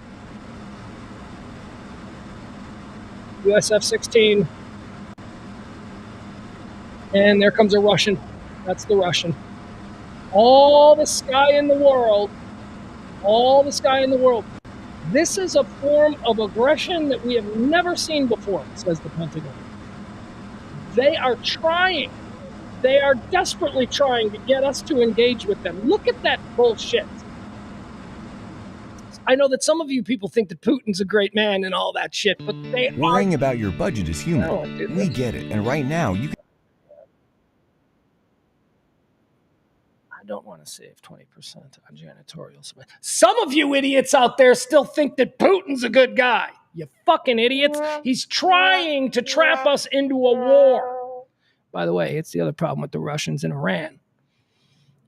[SPEAKER 1] US F-16. And there comes a Russian. That's the Russian. All the sky in the world. All the sky in the world. This is a form of aggression that we have never seen before, says the Pentagon. They are trying. They are desperately trying to get us to engage with them. Look at that bullshit. I know that some of you people think that Putin's a great man and all that shit, but
[SPEAKER 6] worrying about your budget is human. We get it. And right now,
[SPEAKER 1] I don't want to save 20% on janitorial supplies. Some of you idiots out there still think that Putin's a good guy. You fucking idiots. He's trying to trap us into a war. By the way, it's the other problem with the Russians and Iran.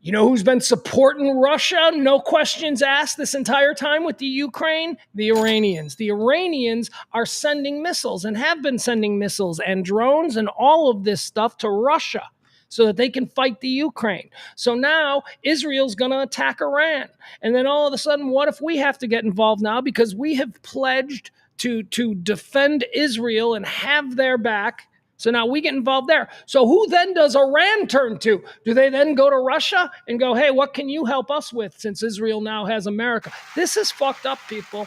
[SPEAKER 1] You know who's been supporting Russia, no questions asked, this entire time with the Ukraine? The Iranians. The Iranians are sending missiles and have been sending missiles and drones and all of this stuff to Russia so that they can fight the Ukraine. So now Israel's going to attack Iran. And then all of a sudden, what if we have to get involved now because we have pledged to defend Israel and have their back. So now we get involved there. So who then does Iran turn to? Do they then go to Russia and go, hey, what can you help us with since Israel now has America? This is fucked up, people.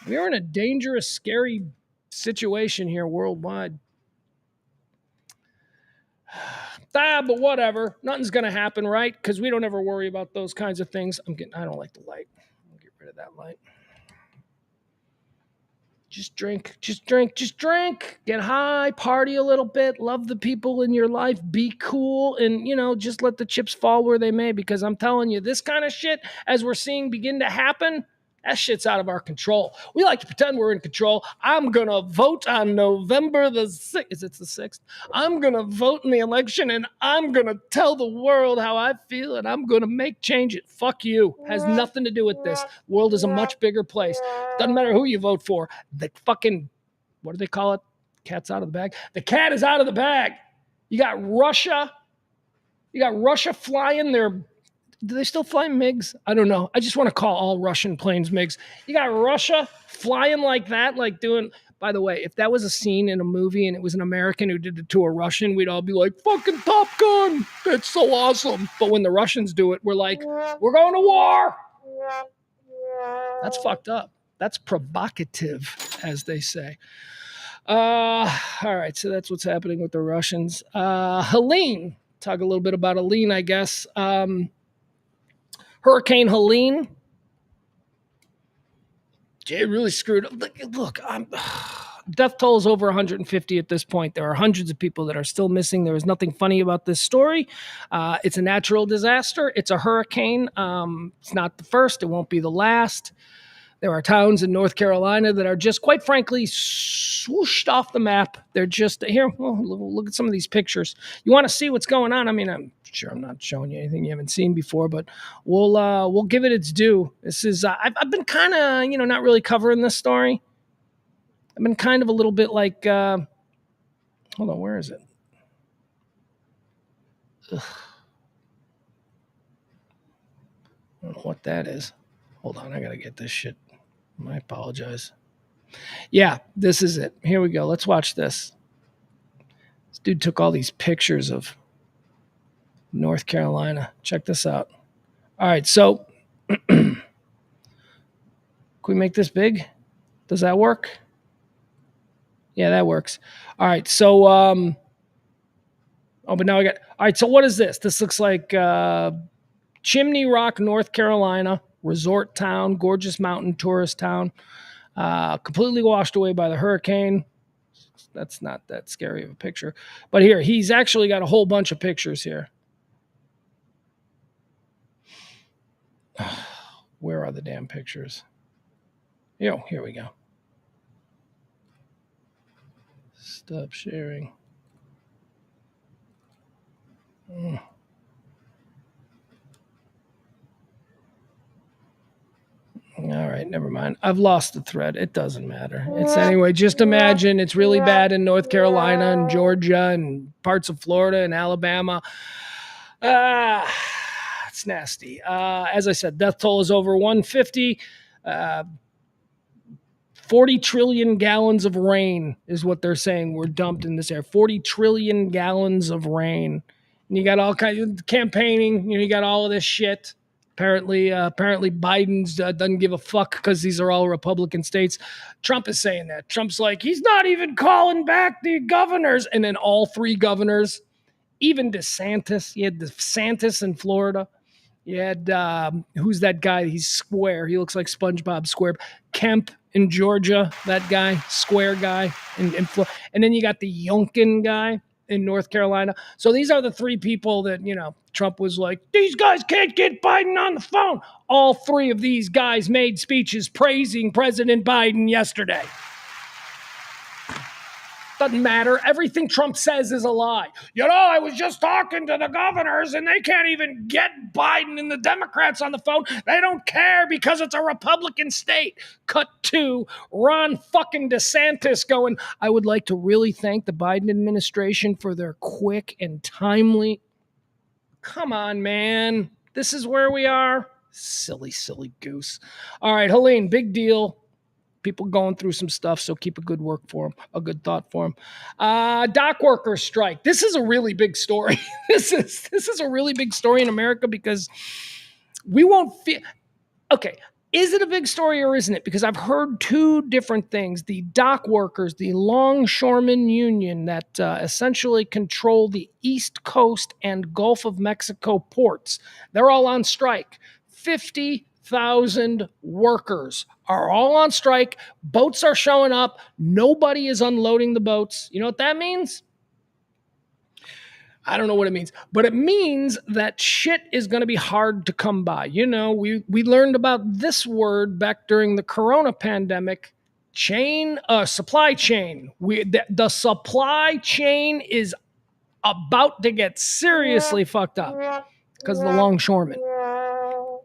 [SPEAKER 1] We're in a dangerous, scary situation here worldwide. But whatever. Nothing's going to happen, right? Because we don't ever worry about those kinds of things. I don't like the light. I'll get rid of that light. Just drink. Get high, party a little bit, love the people in your life, be cool, and, just let the chips fall where they may, because I'm telling you, this kind of shit, as we're seeing begin to happen, that shit's out of our control. We like to pretend we're in control. I'm going to vote on November the 6th. Is it the 6th? I'm going to vote in the election, and I'm going to tell the world how I feel, and I'm going to make change it. Fuck you. Has nothing to do with this. The world is a much bigger place. Doesn't matter who you vote for. The fucking, what do they call it? Cat's out of the bag. The cat is out of the bag. You got Russia. Flying their... Do they still fly MiGs? I don't know. I just want to call all Russian planes MiGs. You got Russia flying like that, like doing... By the way, if that was a scene in a movie and it was an American who did it to a Russian, we'd all be like, fucking Top Gun. That's so awesome. But when the Russians do it, we're like, we're going to war. That's fucked up. That's provocative, as they say. All right, so that's what's happening with the Russians. Helene. Talk a little bit about Helene, I guess. Hurricane Helene. Jay really screwed up. Look, death toll is over 150 at this point. There are hundreds of people that are still missing. There is nothing funny about this story. It's a natural disaster. It's a hurricane. It's not the first. It won't be the last. There are towns in North Carolina that are just, quite frankly, swooshed off the map. They're just here. Well, look at some of these pictures. You want to see what's going on? I mean, I'm sure I'm not showing you anything you haven't seen before, but we'll give it its due. This is I've been kind of not really covering this story. I've been kind of a little bit like hold on, where is it? Ugh. I don't know what that is. Hold on, I gotta get this shit. I apologize. Yeah, this is it. Here we go. Let's watch this. This dude took all these pictures of North Carolina. Check this out. All right, so can we make this big? Does that work? Yeah, that works. All right, so but now I got... All right, so what is this? This looks like Chimney Rock, North Carolina. Resort town, gorgeous mountain tourist town, completely washed away by the hurricane. That's not that scary of a picture. But here, he's actually got a whole bunch of pictures here. Where are the damn pictures? Here we go. Stop sharing. All right, never mind. I've lost the thread. It doesn't matter. It's anyway, just imagine it's really bad in North Carolina and Georgia and parts of Florida and Alabama. It's nasty. As I said, death toll is over 150. 40 trillion gallons of rain is what they're saying were dumped in this area. 40 trillion gallons of rain. And you got all kinds of campaigning. You got all of this shit. Apparently Biden's doesn't give a fuck because these are all Republican states. Trump is saying that. Trump's like, he's not even calling back the governors. And then all three governors, even DeSantis. You had DeSantis in Florida. You had, who's that guy? He's square. He looks like SpongeBob Square. Kemp in Georgia, that guy, square guy in Florida. And then you got the Youngkin guy in North Carolina. So these are the three people that, Trump was like, these guys can't get Biden on the phone. All three of these guys made speeches praising President Biden yesterday. Doesn't matter. Everything Trump says is a lie. I was just talking to the governors and they can't even get Biden and the Democrats on the phone. They don't care because it's a Republican state. Cut to Ron fucking DeSantis going, I would like to really thank the Biden administration for their quick and timely... Come on, man. This is where we are. Silly, silly goose. All right, Helene, big deal. People going through some stuff, so keep a good work for them, a good thought for them. Dock workers strike. This is a really big story. This is a really big story in America because we won't feel... Okay, is it a big story or isn't it? Because I've heard two different things. The dock workers, the longshoremen union that essentially control the East Coast and Gulf of Mexico ports, they're all on strike. 50,000 workers are all on strike. Boats are showing up. Nobody is unloading the boats. You know what that means? I don't know what it means, but it means that shit is going to be hard to come by. You know, we learned about this word back during the Corona pandemic, supply chain. The supply chain is about to get seriously fucked up because of the longshoremen.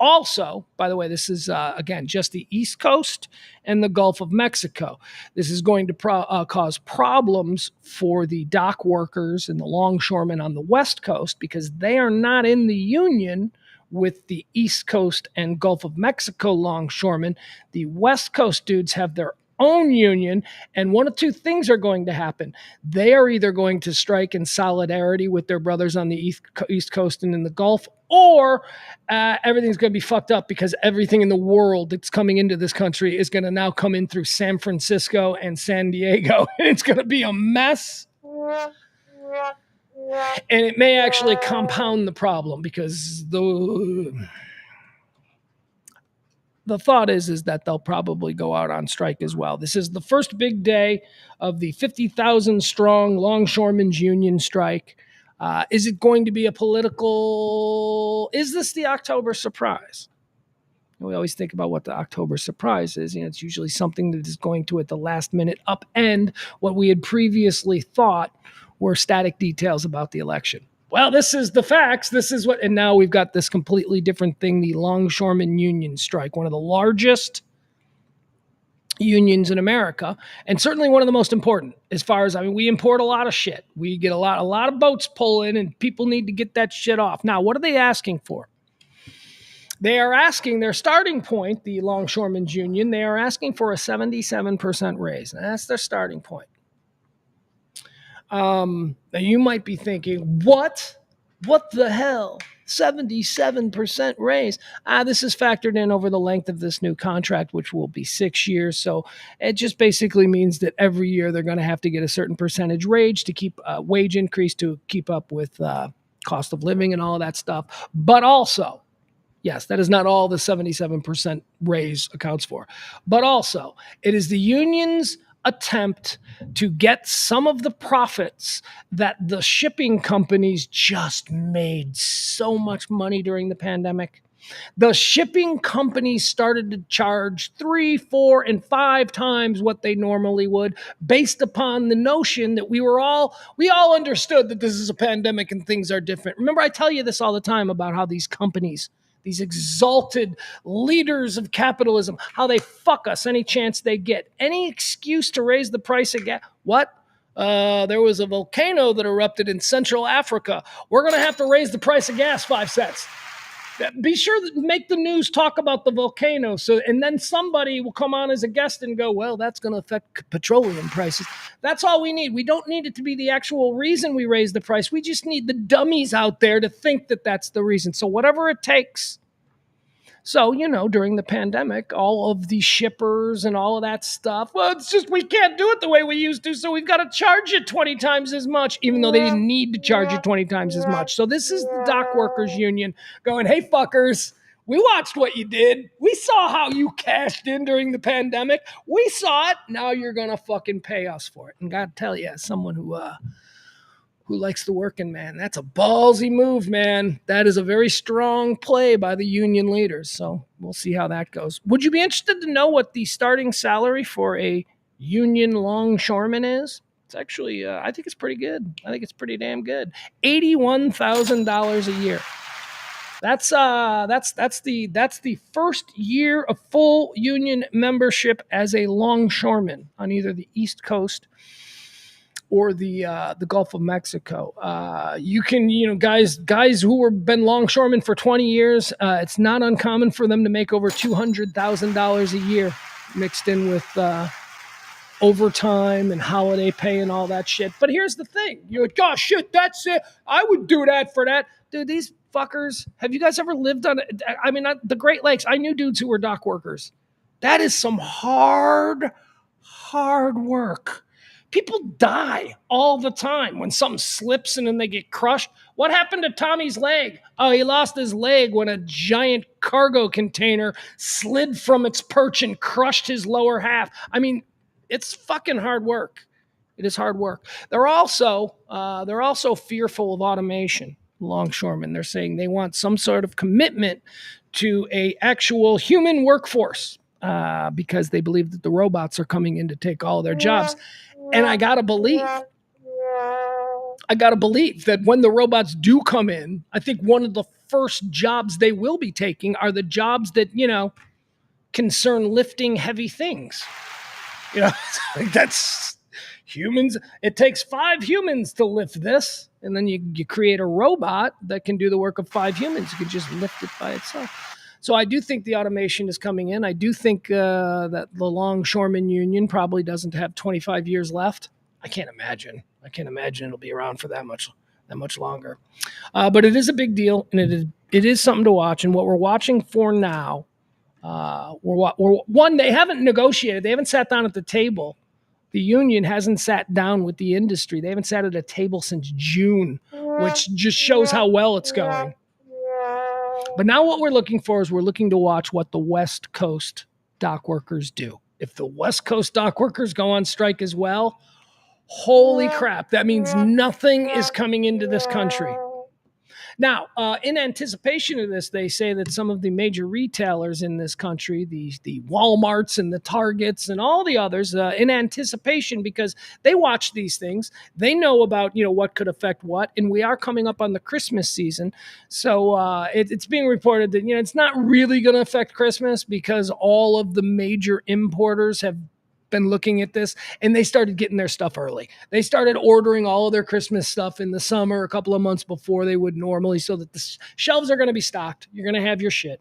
[SPEAKER 1] Also, by the way, this is, again, just the East Coast and the Gulf of Mexico. This is going to cause problems for the dock workers and the longshoremen on the West Coast because they are not in the union with the East Coast and Gulf of Mexico longshoremen. The West Coast dudes have their own union, and one of two things are going to happen. They are either going to strike in solidarity with their brothers on the East Coast and in the Gulf, or everything's going to be fucked up because everything in the world that's coming into this country is going to now come in through San Francisco and San Diego. It's going to be a mess. And it may actually compound the problem because the thought is that they'll probably go out on strike as well. This is the first big day of the 50,000 strong longshoremen's union strike. Is it going to be a political... Is this the October surprise? We always think about what the October surprise is. You know, it's usually something that is going to, at the last minute, upend what we had previously thought were static details about the election. Well, this is the facts. This is what... And now we've got this completely different thing, the longshoremen union strike, one of the largest unions in America, and certainly one of the most important as far as, I mean, we import a lot of shit. We get a lot of boats pull in, and people need to get that shit off. Now, what are they asking for? They are asking, their starting point, the longshoremen's union, they are asking for a 77% raise. That's their starting point. Now you might be thinking, what? What the hell? 77% raise. This is factored in over the length of this new contract, which will be 6 years. So it just basically means that every year they're going to have to get a certain percentage wage to keep wage increase to keep up with cost of living and all of that stuff. But also, yes, that is not all the 77% raise accounts for. But also, it is the union's attempt to get some of the profits that the shipping companies just made so much money during the pandemic. The shipping companies started to charge 3, 4, and 5 times what they normally would, based upon the notion that we all understood that this is a pandemic and things are different. Remember, I tell you this all the time about how these companies, these exalted leaders of capitalism, how they fuck us any chance they get. Any excuse to raise the price of gas. What? There was a volcano that erupted in Central Africa. We're going to have to raise the price of gas 5 cents. Be sure to make the news talk about the volcano. And then somebody will come on as a guest and go, well, that's going to affect petroleum prices. That's all we need. We don't need it to be the actual reason we raise the price. We just need the dummies out there to think that that's the reason. So whatever it takes. So, you know, during the pandemic, all of the shippers and all of that stuff, well, it's just we can't do it the way we used to, so we've got to charge it 20 times as much, even though they didn't need to charge it 20 times as much. So this is the dock workers union going, hey, fuckers, we watched what you did. We saw how you cashed in during the pandemic. We saw it. Now you're going to fucking pay us for it. And God tell you, as someone who likes the working man, that's a ballsy move, man. That is a very strong play by the union leaders. So we'll see how that goes. Would you be interested to know what the starting salary for a union longshoreman is? It's actually, I think it's pretty good. I think it's pretty damn good. $81,000 a year. That's the first year of full union membership as a longshoreman on either the East Coast or the Gulf of Mexico. You can, guys who have been longshoremen for 20 years, it's not uncommon for them to make over $200,000 a year. mixed in with overtime and holiday pay and all that shit. But here's the thing. You're like, oh, shit, that's it. I would do that for that. Dude, these fuckers, have you guys ever lived on, the Great Lakes? I knew dudes who were dock workers. That is some hard work. People die all the time when something slips and then they get crushed. What happened to Tommy's leg? Oh, he lost his leg when a giant cargo container slid from its perch and crushed his lower half. I mean, it's fucking hard work. It is hard work. They're also fearful of automation. Longshoremen, they're saying they want some sort of commitment to a actual human workforce because they believe that the robots are coming in to take all their jobs. And I gotta believe that when the robots do come in, I think one of the first jobs they will be taking are the jobs that, concern lifting heavy things. That's humans. It takes 5 humans to lift this. And then you create a robot that can do the work of 5 humans. You can just lift it by itself. So I do think the automation is coming in. I do think that the Longshoremen Union probably doesn't have 25 years left. I can't imagine it'll be around for that much longer. But it is a big deal, and it is something to watch. And what we're watching for now, they haven't negotiated. They haven't sat down at the table. The union hasn't sat down with the industry. They haven't sat at a table since June, which just shows how well it's going. But now what we're looking for is we're looking to watch what the West Coast dock workers do. If the West Coast dock workers go on strike as well, holy crap, that means nothing is coming into this country. Now, in anticipation of this, they say that some of the major retailers in this country, the Walmarts and the Targets and all the others, in anticipation, because they watch these things, they know about what could affect what, and we are coming up on the Christmas season, so it's being reported that it's not really going to affect Christmas because all of the major importers have been looking at this, and they started getting their stuff early. They started ordering all of their Christmas stuff in the summer a couple of months before they would normally, so that the shelves are going to be stocked. You're going to have your shit.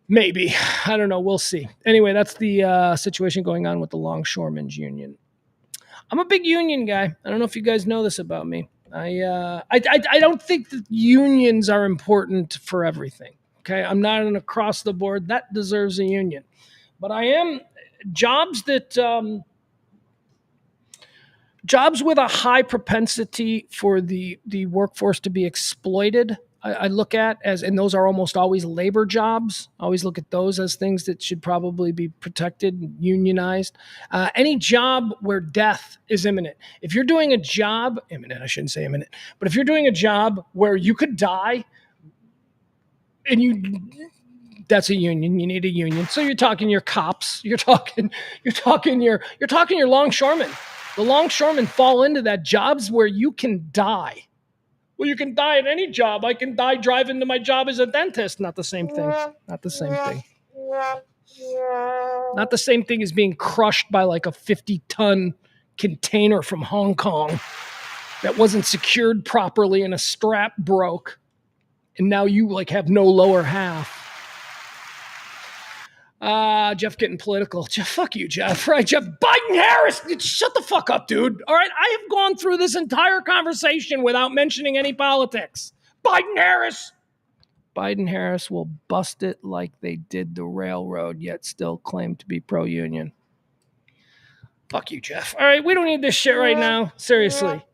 [SPEAKER 1] Maybe. I don't know. We'll see. Anyway, that's the situation going on with the Longshoremen's Union. I'm a big union guy. I don't know if you guys know this about me. I don't think that unions are important for everything. Okay, I'm not an across the board. That deserves a union. But I am jobs with a high propensity for the workforce to be exploited. I look at and those are almost always labor jobs. I always look at those as things that should probably be protected and unionized. Any job where death is imminent. If you're doing a job, imminent, I shouldn't say imminent, but if you're doing a job where you could die and that's a union. You need a union. So you're talking your cops. You're talking your longshoremen. The longshoremen fall into that, jobs where you can die. Well, you can die at any job. I can die driving to my job as a dentist. Not the same thing. Not the same thing. Not the same thing as being crushed by like a 50-ton container from Hong Kong that wasn't secured properly and a strap broke. And now you have no lower half. Jeff getting political. Jeff, fuck you, Jeff. Right, Jeff. Biden-Harris, shut the fuck up, dude. All right, I have gone through this entire conversation without mentioning any politics. Biden-Harris. Biden-Harris will bust it like they did the railroad, yet still claim to be pro-union. Fuck you, Jeff. All right, we don't need this shit right now. Seriously.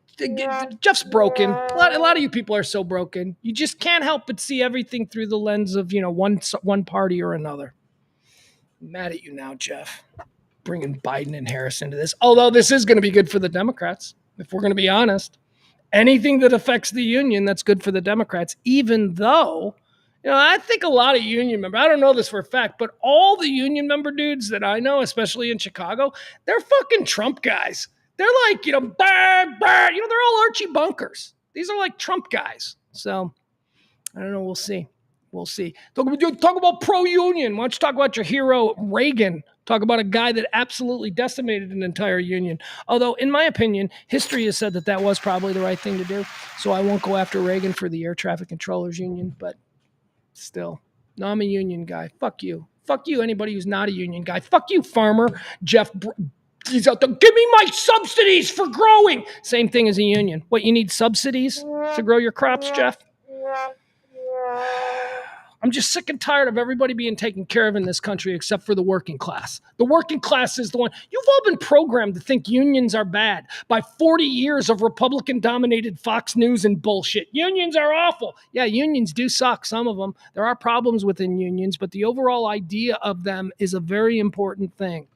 [SPEAKER 1] Jeff's broken. A lot of you people are so broken. You just can't help but see everything through the lens of, one party or another. I'm mad at you now, Jeff, bringing Biden and Harris into this. Although this is going to be good for the Democrats, if we're going to be honest. Anything that affects the union, that's good for the Democrats, even though, I think a lot of union members, I don't know this for a fact, but all the union member dudes that I know, especially in Chicago, they're fucking Trump guys. They're like, they're all Archie Bunkers. These are like Trump guys. So, I don't know. We'll see. We'll see. Talk about pro-union. Why don't you talk about your hero, Reagan? Talk about a guy that absolutely decimated an entire union. Although, in my opinion, history has said that was probably the right thing to do. So I won't go after Reagan for the air traffic controllers union, but still. No, I'm a union guy. Fuck you. Fuck you, anybody who's not a union guy. Fuck you, farmer. Jeff, he's out there, give me my subsidies for growing. Same thing as a union. What, you need subsidies to grow your crops, Jeff? I'm just sick and tired of everybody being taken care of in this country except for the working class. The working class is the one. You've all been programmed to think unions are bad by 40 years of Republican-dominated Fox News and bullshit. Unions are awful. Yeah, unions do suck, some of them. There are problems within unions, but the overall idea of them is a very important thing.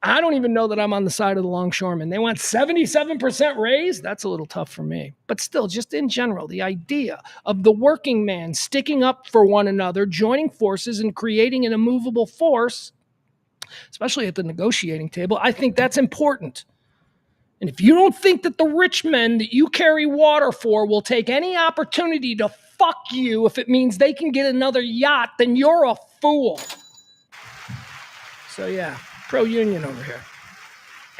[SPEAKER 1] I don't even know that I'm on the side of the longshoremen. They want 77% raise? That's a little tough for me. But still, just in general, the idea of the working man sticking up for one another, joining forces and creating an immovable force, especially at the negotiating table, I think that's important. And if you don't think that the rich men that you carry water for will take any opportunity to fuck you if it means they can get another yacht, then you're a fool. So yeah, pro-union over here.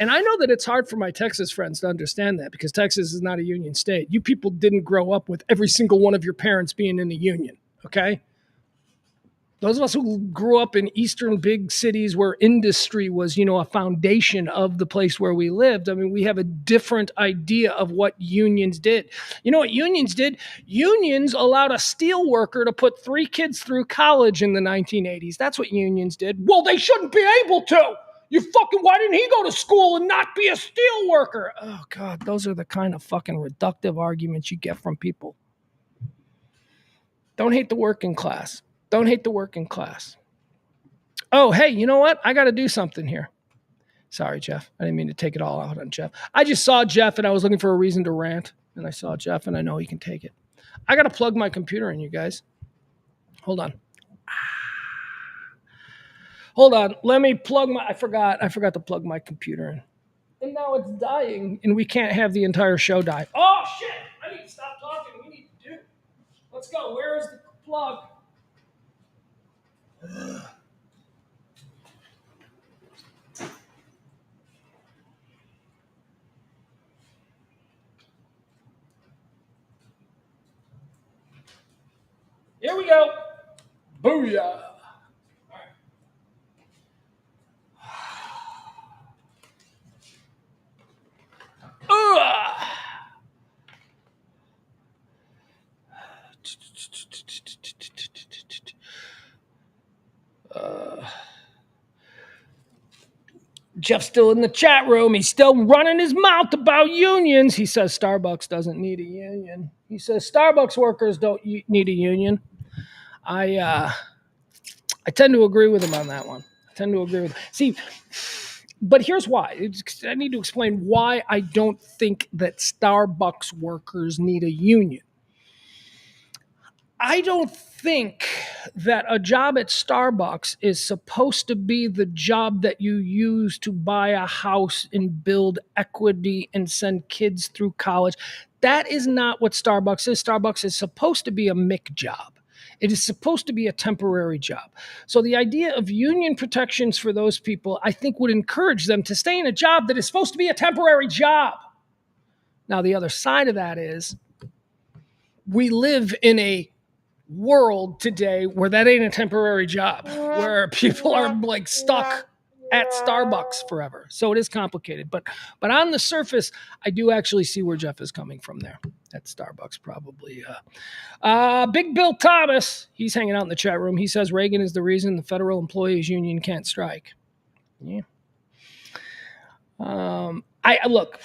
[SPEAKER 1] And I know that it's hard for my Texas friends to understand that because Texas is not a union state. You people didn't grow up with every single one of your parents being in the union, okay? Those of us who grew up in eastern big cities where industry was, a foundation of the place where we lived, I mean, we have a different idea of what unions did. You know what unions did? Unions allowed a steel worker to put 3 kids through college in the 1980s. That's what unions did. Well, they shouldn't be able to. Why didn't he go to school and not be a steel worker? Oh, God, those are the kind of fucking reductive arguments you get from people. Don't hate the working class. Don't hate the working class. Oh, hey, you know what? I got to do something here. Sorry, Jeff. I didn't mean to take it all out on Jeff. I just saw Jeff and I was looking for a reason to rant. And I saw Jeff and I know he can take it. I got to plug my computer in, you guys. Hold on. Hold on. Let me plug my... I forgot to plug my computer in. And now it's dying and we can't have the entire show die. Oh, shit. I need to stop talking. We need to do. Let's go. Where is the plug? Here we go. Booyah. Jeff's still in the chat room. He's still running his mouth about unions. He says Starbucks doesn't need a union. He says Starbucks workers don't need a union. I tend to agree with him on that one. See, but here's why. I need to explain why I don't think that Starbucks workers need a union. I don't think that a job at Starbucks is supposed to be the job that you use to buy a house and build equity and send kids through college. That is not what Starbucks is. Starbucks is supposed to be a MIC job. It is supposed to be a temporary job. So the idea of union protections for those people, I think, would encourage them to stay in a job that is supposed to be a temporary job. Now, the other side of that is we live in a world today where that ain't a temporary job, where people are like stuck at Starbucks forever. So it is complicated. But on the surface, I do actually see where Jeff is coming from there. At Starbucks, probably. Big Bill Thomas, he's hanging out in the chat room. He says Reagan is the reason the federal employees union can't strike. Yeah. Look,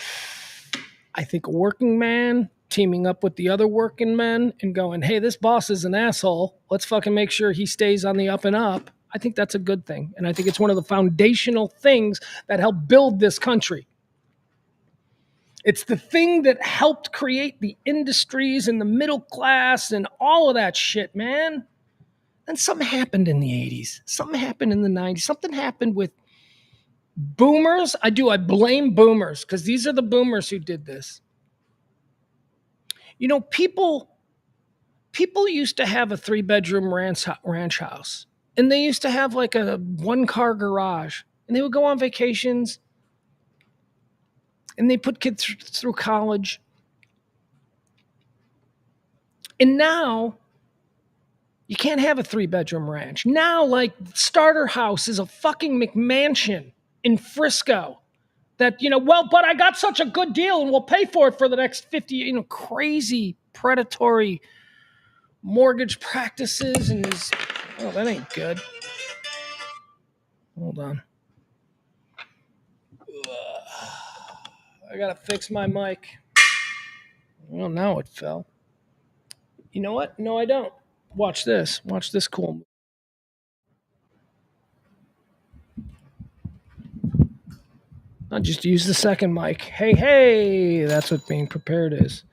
[SPEAKER 1] I think a working man teaming up with the other working men and going, hey, this boss is an asshole. Let's fucking make sure he stays on the up and up. I think that's a good thing. And I think it's one of the foundational things that help build this country. It's the thing that helped create the industries and the middle class and all of that shit, man. And something happened in the 80s. Something happened in the 90s. Something happened with boomers. I blame boomers because these are the boomers who did this. You know, people used to have a 3-bedroom ranch house. And they used to have like a 1-car garage. And they would go on vacations. And they put kids through college. And now You can't have a 3-bedroom ranch. Now, like, starter house is a fucking McMansion in Frisco that, but I got such a good deal and we'll pay for it for the next 50, crazy predatory mortgage practices. And that ain't good. Hold on. I got to fix my mic. Well, now it fell. You know what? No, I don't. Watch this. Watch this cool movie. I'll just use the second mic. Hey, that's what being prepared is.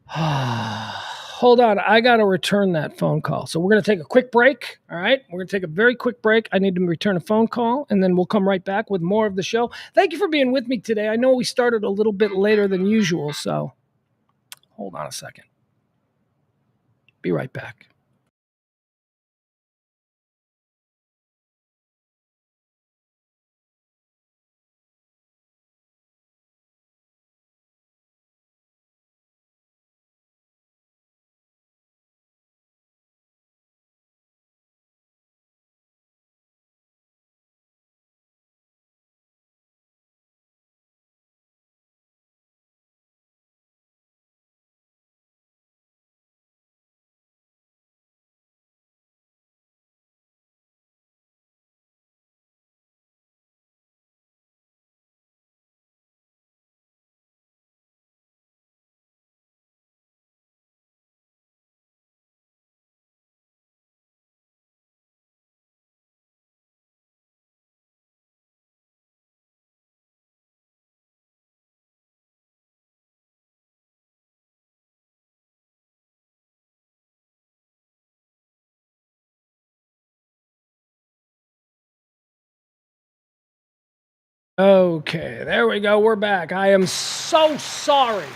[SPEAKER 1] Hold on. I got to return that phone call. So we're going to take a quick break. All right. We're going to take a very quick break. I need to return a phone call, and then we'll come right back with more of the show. Thank you for being with me today. I know we started a little bit later than usual, so hold on a second. Be right back. Okay, there we go. We're back. I am so sorry.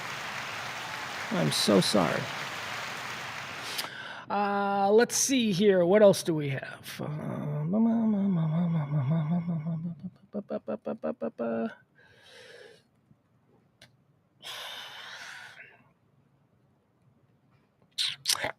[SPEAKER 1] I'm so sorry. Let's see here. What else do we have?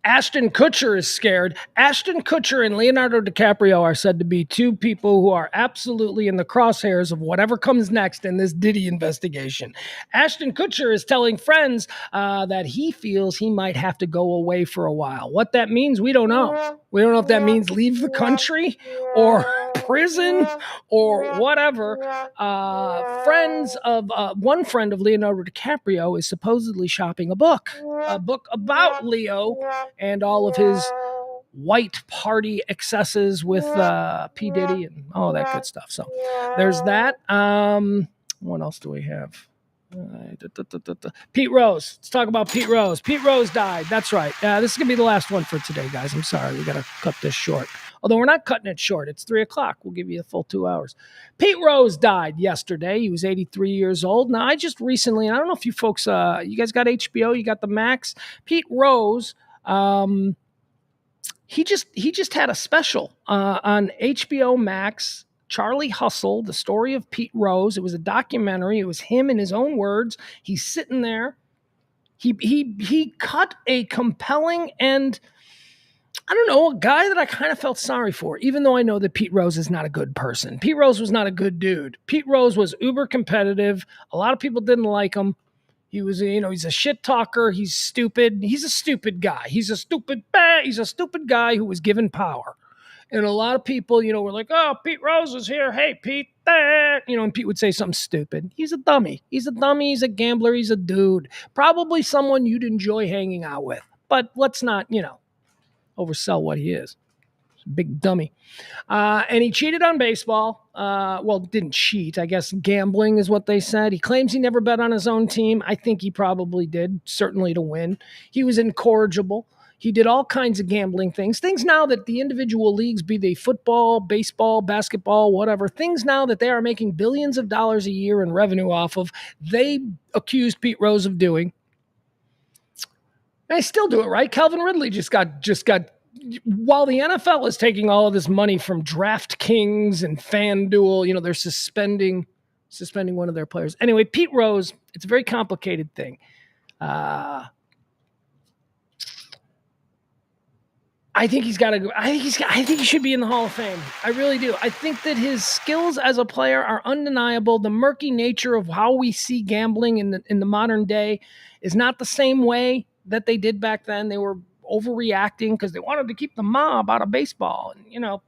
[SPEAKER 1] Ashton Kutcher is scared. Ashton Kutcher and Leonardo DiCaprio are said to be two people who are absolutely in the crosshairs of whatever comes next in this Diddy investigation. Ashton Kutcher is telling friends that he feels he might have to go away for a while. What that means, we don't know. We don't know if that means leave the country or prison or whatever. One friend of Leonardo DiCaprio is supposedly shopping a book about Leo and all of his white party excesses with P. Diddy and all that good stuff. So there's that. What else do we have? Pete Rose. Let's talk about Pete Rose. Pete Rose died. That's right. This is going to be the last one for today, guys. I'm sorry. We got to cut this short. Although we're not cutting it short. It's 3:00. We'll give you a full 2 hours. Pete Rose died yesterday. He was 83 years old. Now, I just recently, and I don't know if you folks, you guys got HBO, you got the Max. Pete Rose, he just had a special on HBO Max. Charlie Hustle, the story of Pete Rose. It was a documentary. It was him in his own words. He's sitting there. He cut a compelling and, I don't know, a guy that I kind of felt sorry for, even though I know that Pete Rose is not a good person. Pete Rose was not a good dude. Pete Rose was uber competitive. A lot of people didn't like him. He was, he's a shit talker. He's stupid. He's a stupid guy. He's a stupid guy who was given power. And a lot of people, were like, oh, Pete Rose is here. Hey, Pete. And Pete would say something stupid. He's a dummy. He's a gambler. He's a dude. Probably someone you'd enjoy hanging out with. But let's not, oversell what he is. He's a big dummy. And he cheated on baseball. Didn't cheat. I guess gambling is what they said. He claims he never bet on his own team. I think he probably did, certainly to win. He was incorrigible. He did all kinds of gambling things now that the individual leagues, be they football, baseball, basketball, whatever, things now that they are making billions of dollars a year in revenue off of, they accused Pete Rose of doing. And they still do it, right? Calvin Ridley just got, while the NFL is taking all of this money from DraftKings and FanDuel, they're suspending one of their players. Anyway, Pete Rose, it's a very complicated thing. I think he's got to. I think he should be in the Hall of Fame. I really do. I think that his skills as a player are undeniable. The murky nature of how we see gambling in the modern day is not the same way that they did back then. They were overreacting because they wanted to keep the mob out of baseball, and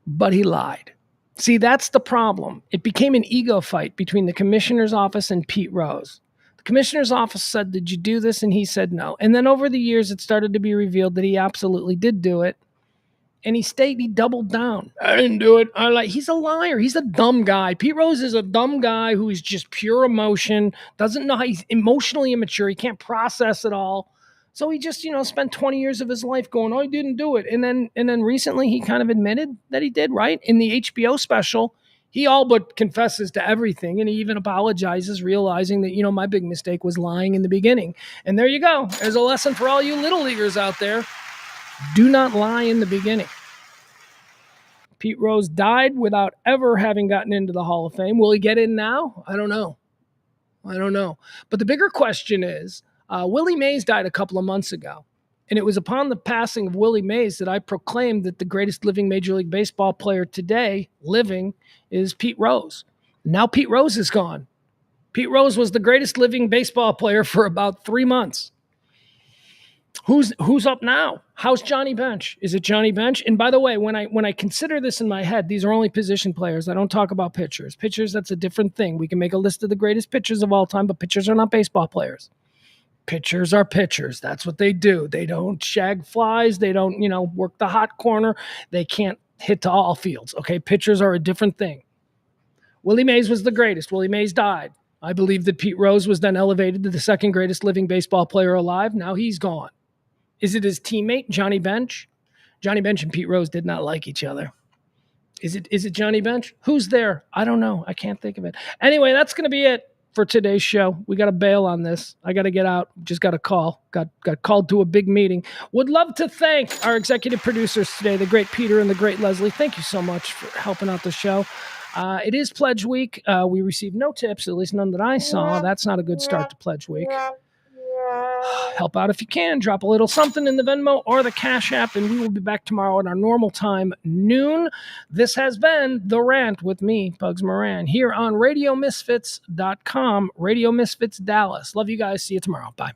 [SPEAKER 1] but he lied. See, that's the problem. It became an ego fight between the commissioner's office and Pete Rose. The commissioner's office said, "Did you do this?" And he said no. And then over the years, it started to be revealed that he absolutely did do it. And he doubled down. I didn't do it. He's a liar. He's a dumb guy. Pete Rose is a dumb guy who is just pure emotion, doesn't know how he's emotionally immature. He can't process it all. So he just, spent 20 years of his life going, "Oh, I didn't do it." And then recently he kind of admitted that he did, right? In the HBO special, he all but confesses to everything. And he even apologizes, realizing that, my big mistake was lying in the beginning. And there you go. There's a lesson for all you little leaguers out there. Do not lie in the beginning. Pete Rose died without ever having gotten into the Hall of Fame. Will he get in now? I don't know. But the bigger question is, Willie Mays died a couple of months ago. And it was upon the passing of Willie Mays that I proclaimed that the greatest living Major League Baseball player today, living, is Pete Rose. Now Pete Rose is gone. Pete Rose was the greatest living baseball player for about 3 months. Who's up now? How's Johnny Bench? Is it Johnny Bench? And by the way, when I consider this in my head, these are only position players. I don't talk about pitchers. Pitchers, that's a different thing. We can make a list of the greatest pitchers of all time, but pitchers are not baseball players. Pitchers are pitchers. That's what they do. They don't shag flies. They don't, work the hot corner. They can't hit to all fields. Okay, pitchers are a different thing. Willie Mays was the greatest. Willie Mays died. I believe that Pete Rose was then elevated to the second greatest living baseball player alive. Now he's gone. Is it his teammate, Johnny Bench? Johnny Bench and Pete Rose did not like each other. Is it Johnny Bench? Who's there? I don't know. I can't think of it. Anyway, that's going to be it for today's show. We got to bail on this. I got to get out. Just got a call. Got called to a big meeting. Would love to thank our executive producers today, the great Peter and the great Leslie. Thank you so much for helping out the show. It is Pledge Week. We received no tips, at least none that I saw. That's not a good start to Pledge Week. Help out if you can. Drop a little something in the Venmo or the Cash App, and we will be back tomorrow at our normal time, noon. This has been The Rant with me, Pugs Moran, here on RadioMisfits.com, Radio Misfits Dallas. Love you guys. See you tomorrow. Bye.